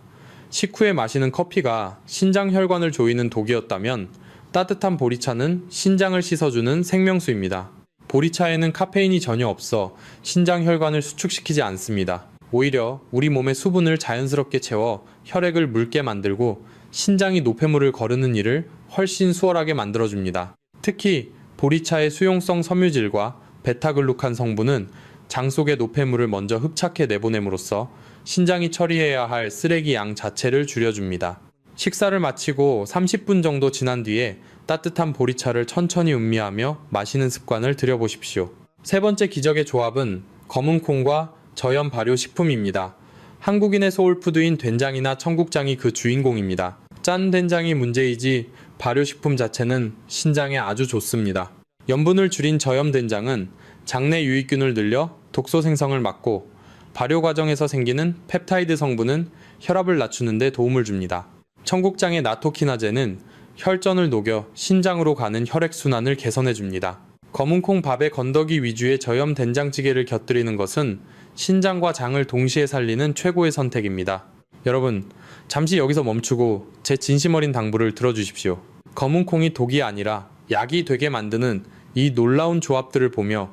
식후에 마시는 커피가 신장 혈관을 조이는 독이었다면 따뜻한 보리차는 신장을 씻어주는 생명수입니다. 보리차에는 카페인이 전혀 없어 신장 혈관을 수축시키지 않습니다. 오히려 우리 몸의 수분을 자연스럽게 채워 혈액을 묽게 만들고 신장이 노폐물을 거르는 일을 훨씬 수월하게 만들어줍니다. 특히 보리차의 수용성 섬유질과 베타글루칸 성분은 장 속의 노폐물을 먼저 흡착해 내보냄으로써 신장이 처리해야 할 쓰레기 양 자체를 줄여줍니다. 식사를 마치고 30분 정도 지난 뒤에 따뜻한 보리차를 천천히 음미하며 마시는 습관을 들여보십시오. 세 번째 기적의 조합은 검은콩과 저염 발효식품입니다. 한국인의 소울푸드인 된장이나 청국장이 그 주인공입니다. 짠 된장이 문제이지 발효식품 자체는 신장에 아주 좋습니다. 염분을 줄인 저염 된장은 장내 유익균을 늘려 독소 생성을 막고 발효 과정에서 생기는 펩타이드 성분은 혈압을 낮추는 데 도움을 줍니다. 청국장의 나토키나제는 혈전을 녹여 신장으로 가는 혈액순환을 개선해 줍니다. 검은콩 밥에 건더기 위주의 저염 된장찌개를 곁들이는 것은 신장과 장을 동시에 살리는 최고의 선택입니다. 여러분, 잠시 여기서 멈추고 제 진심 어린 당부를 들어주십시오. 검은 콩이 독이 아니라 약이 되게 만드는 이 놀라운 조합들을 보며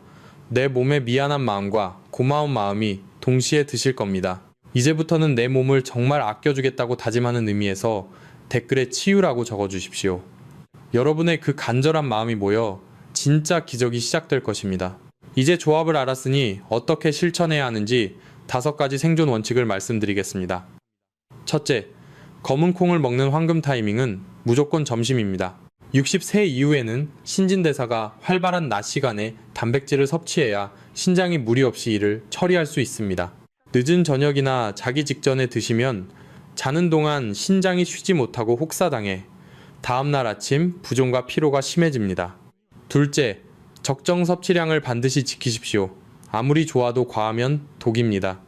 내 몸의 미안한 마음과 고마운 마음이 동시에 드실 겁니다. 이제부터는 내 몸을 정말 아껴주겠다고 다짐하는 의미에서 댓글에 치유라고 적어주십시오. 여러분의 그 간절한 마음이 모여 진짜 기적이 시작될 것입니다. 이제 조합을 알았으니 어떻게 실천해야 하는지 5가지 생존 원칙을 말씀드리겠습니다. 첫째, 검은 콩을 먹는 황금 타이밍은 무조건 점심입니다. 60세 이후에는 신진대사가 활발한 낮 시간에 단백질을 섭취해야 신장이 무리 없이 이를 처리할 수 있습니다. 늦은 저녁이나 자기 직전에 드시면 자는 동안 신장이 쉬지 못하고 혹사당해 다음날 아침 부종과 피로가 심해집니다. 둘째, 적정 섭취량을 반드시 지키십시오. 아무리 좋아도 과하면 독입니다.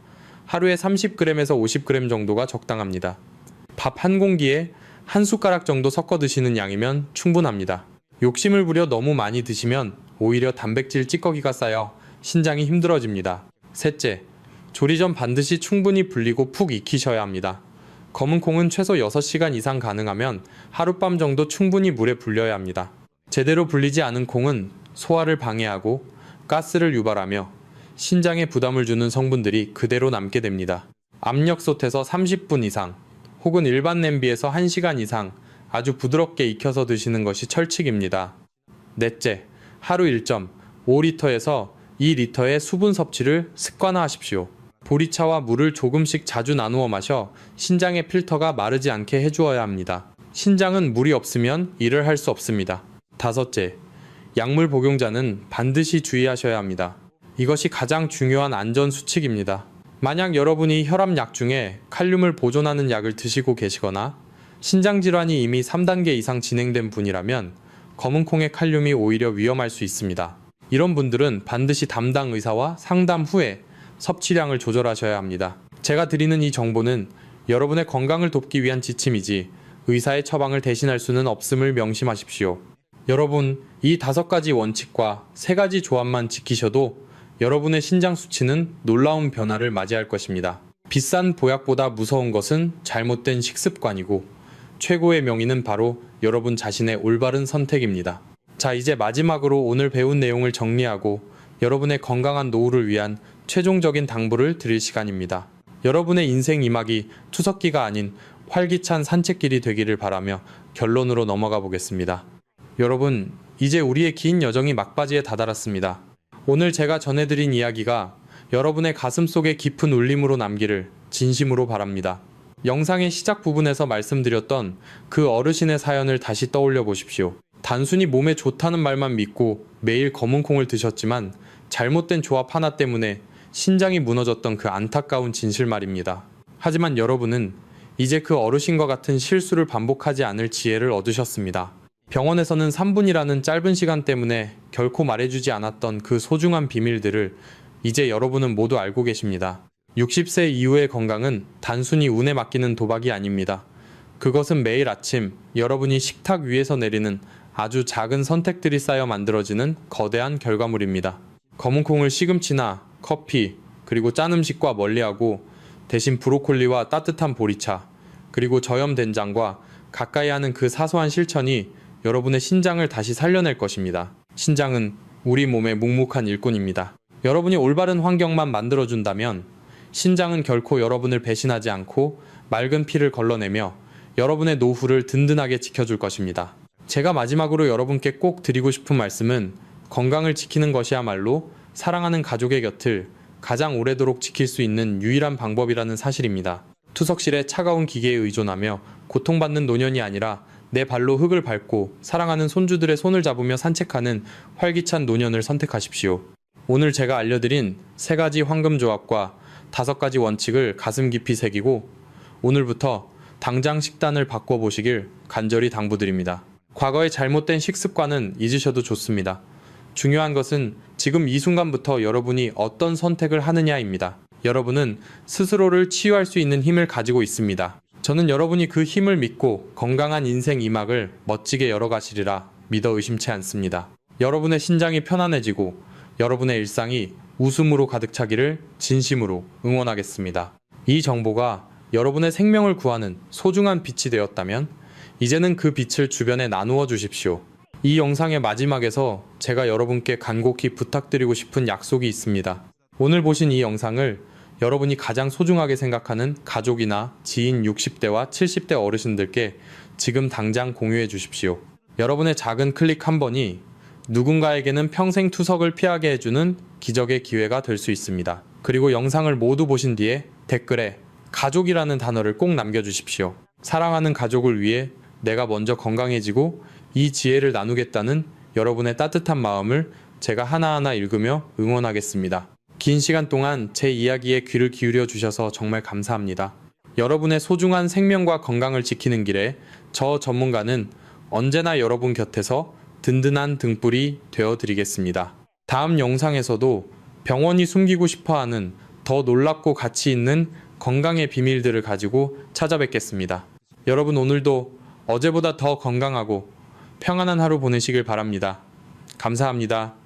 하루에 30g에서 50g 정도가 적당합니다. 밥 한 공기에 한 숟가락 정도 섞어 드시는 양이면 충분합니다. 욕심을 부려 너무 많이 드시면 오히려 단백질 찌꺼기가 쌓여 신장이 힘들어집니다. 셋째, 조리 전 반드시 충분히 불리고 푹 익히셔야 합니다. 검은 콩은 최소 6시간 이상 가능하면 하룻밤 정도 충분히 물에 불려야 합니다. 제대로 불리지 않은 콩은 소화를 방해하고 가스를 유발하며 신장에 부담을 주는 성분들이 그대로 남게 됩니다. 압력솥에서 30분 이상 혹은 일반 냄비에서 1시간 이상 아주 부드럽게 익혀서 드시는 것이 철칙입니다. 넷째, 하루 1.5리터에서 2리터의 수분 섭취를 습관화하십시오. 보리차와 물을 조금씩 자주 나누어 마셔 신장의 필터가 마르지 않게 해주어야 합니다. 신장은 물이 없으면 일을 할 수 없습니다. 다섯째, 약물 복용자는 반드시 주의하셔야 합니다. 이것이 가장 중요한 안전 수칙입니다. 만약 여러분이 혈압약 중에 칼륨을 보존하는 약을 드시고 계시거나 신장질환이 이미 3단계 이상 진행된 분이라면 검은 콩의 칼륨이 오히려 위험할 수 있습니다. 이런 분들은 반드시 담당 의사와 상담 후에 섭취량을 조절하셔야 합니다. 제가 드리는 이 정보는 여러분의 건강을 돕기 위한 지침이지 의사의 처방을 대신할 수는 없음을 명심하십시오. 여러분, 이 5가지 원칙과 3가지 조합만 지키셔도 여러분의 신장 수치는 놀라운 변화를 맞이할 것입니다. 비싼 보약보다 무서운 것은 잘못된 식습관이고 최고의 명의는 바로 여러분 자신의 올바른 선택입니다. 자, 이제 마지막으로 오늘 배운 내용을 정리하고 여러분의 건강한 노후를 위한 최종적인 당부를 드릴 시간입니다. 여러분의 인생 이막이 투석기가 아닌 활기찬 산책길이 되기를 바라며 결론으로 넘어가 보겠습니다. 여러분, 이제 우리의 긴 여정이 막바지에 다다랐습니다. 오늘 제가 전해드린 이야기가 여러분의 가슴 속에 깊은 울림으로 남기를 진심으로 바랍니다. 영상의 시작 부분에서 말씀드렸던 그 어르신의 사연을 다시 떠올려 보십시오. 단순히 몸에 좋다는 말만 믿고 매일 검은 콩을 드셨지만 잘못된 조합 하나 때문에 신장이 무너졌던 그 안타까운 진실 말입니다. 하지만 여러분은 이제 그 어르신과 같은 실수를 반복하지 않을 지혜를 얻으셨습니다. 병원에서는 3분이라는 짧은 시간 때문에 결코 말해주지 않았던 그 소중한 비밀들을 이제 여러분은 모두 알고 계십니다. 60세 이후의 건강은 단순히 운에 맡기는 도박이 아닙니다. 그것은 매일 아침 여러분이 식탁 위에서 내리는 아주 작은 선택들이 쌓여 만들어지는 거대한 결과물입니다. 검은 콩을 시금치나 커피, 그리고 짠 음식과 멀리하고 대신 브로콜리와 따뜻한 보리차, 그리고 저염 된장과 가까이 하는 그 사소한 실천이 여러분의 신장을 다시 살려낼 것입니다. 신장은 우리 몸의 묵묵한 일꾼입니다. 여러분이 올바른 환경만 만들어준다면 신장은 결코 여러분을 배신하지 않고 맑은 피를 걸러내며 여러분의 노후를 든든하게 지켜줄 것입니다. 제가 마지막으로 여러분께 꼭 드리고 싶은 말씀은 건강을 지키는 것이야말로 사랑하는 가족의 곁을 가장 오래도록 지킬 수 있는 유일한 방법이라는 사실입니다. 투석실에 차가운 기계에 의존하며 고통받는 노년이 아니라 내 발로 흙을 밟고 사랑하는 손주들의 손을 잡으며 산책하는 활기찬 노년을 선택하십시오. 오늘 제가 알려드린 3가지 황금 조합과 5가지 원칙을 가슴 깊이 새기고 오늘부터 당장 식단을 바꿔보시길 간절히 당부드립니다. 과거의 잘못된 식습관은 잊으셔도 좋습니다. 중요한 것은 지금 이 순간부터 여러분이 어떤 선택을 하느냐입니다. 여러분은 스스로를 치유할 수 있는 힘을 가지고 있습니다. 저는 여러분이 그 힘을 믿고 건강한 인생 이막을 멋지게 열어가시리라 믿어 의심치 않습니다. 여러분의 신장이 편안해지고 여러분의 일상이 웃음으로 가득 차기를 진심으로 응원하겠습니다. 이 정보가 여러분의 생명을 구하는 소중한 빛이 되었다면 이제는 그 빛을 주변에 나누어 주십시오. 이 영상의 마지막에서 제가 여러분께 간곡히 부탁드리고 싶은 약속이 있습니다. 오늘 보신 이 영상을 여러분이 가장 소중하게 생각하는 가족이나 지인 60대와 70대 어르신들께 지금 당장 공유해 주십시오. 여러분의 작은 클릭 한 번이 누군가에게는 평생 투석을 피하게 해주는 기적의 기회가 될 수 있습니다. 그리고 영상을 모두 보신 뒤에 댓글에 가족이라는 단어를 꼭 남겨주십시오. 사랑하는 가족을 위해 내가 먼저 건강해지고 이 지혜를 나누겠다는 여러분의 따뜻한 마음을 제가 하나하나 읽으며 응원하겠습니다. 긴 시간 동안 제 이야기에 귀를 기울여 주셔서 정말 감사합니다. 여러분의 소중한 생명과 건강을 지키는 길에 저 전문가는 언제나 여러분 곁에서 든든한 등불이 되어드리겠습니다. 다음 영상에서도 병원이 숨기고 싶어하는 더 놀랍고 가치 있는 건강의 비밀들을 가지고 찾아뵙겠습니다. 여러분 오늘도 어제보다 더 건강하고 평안한 하루 보내시길 바랍니다. 감사합니다.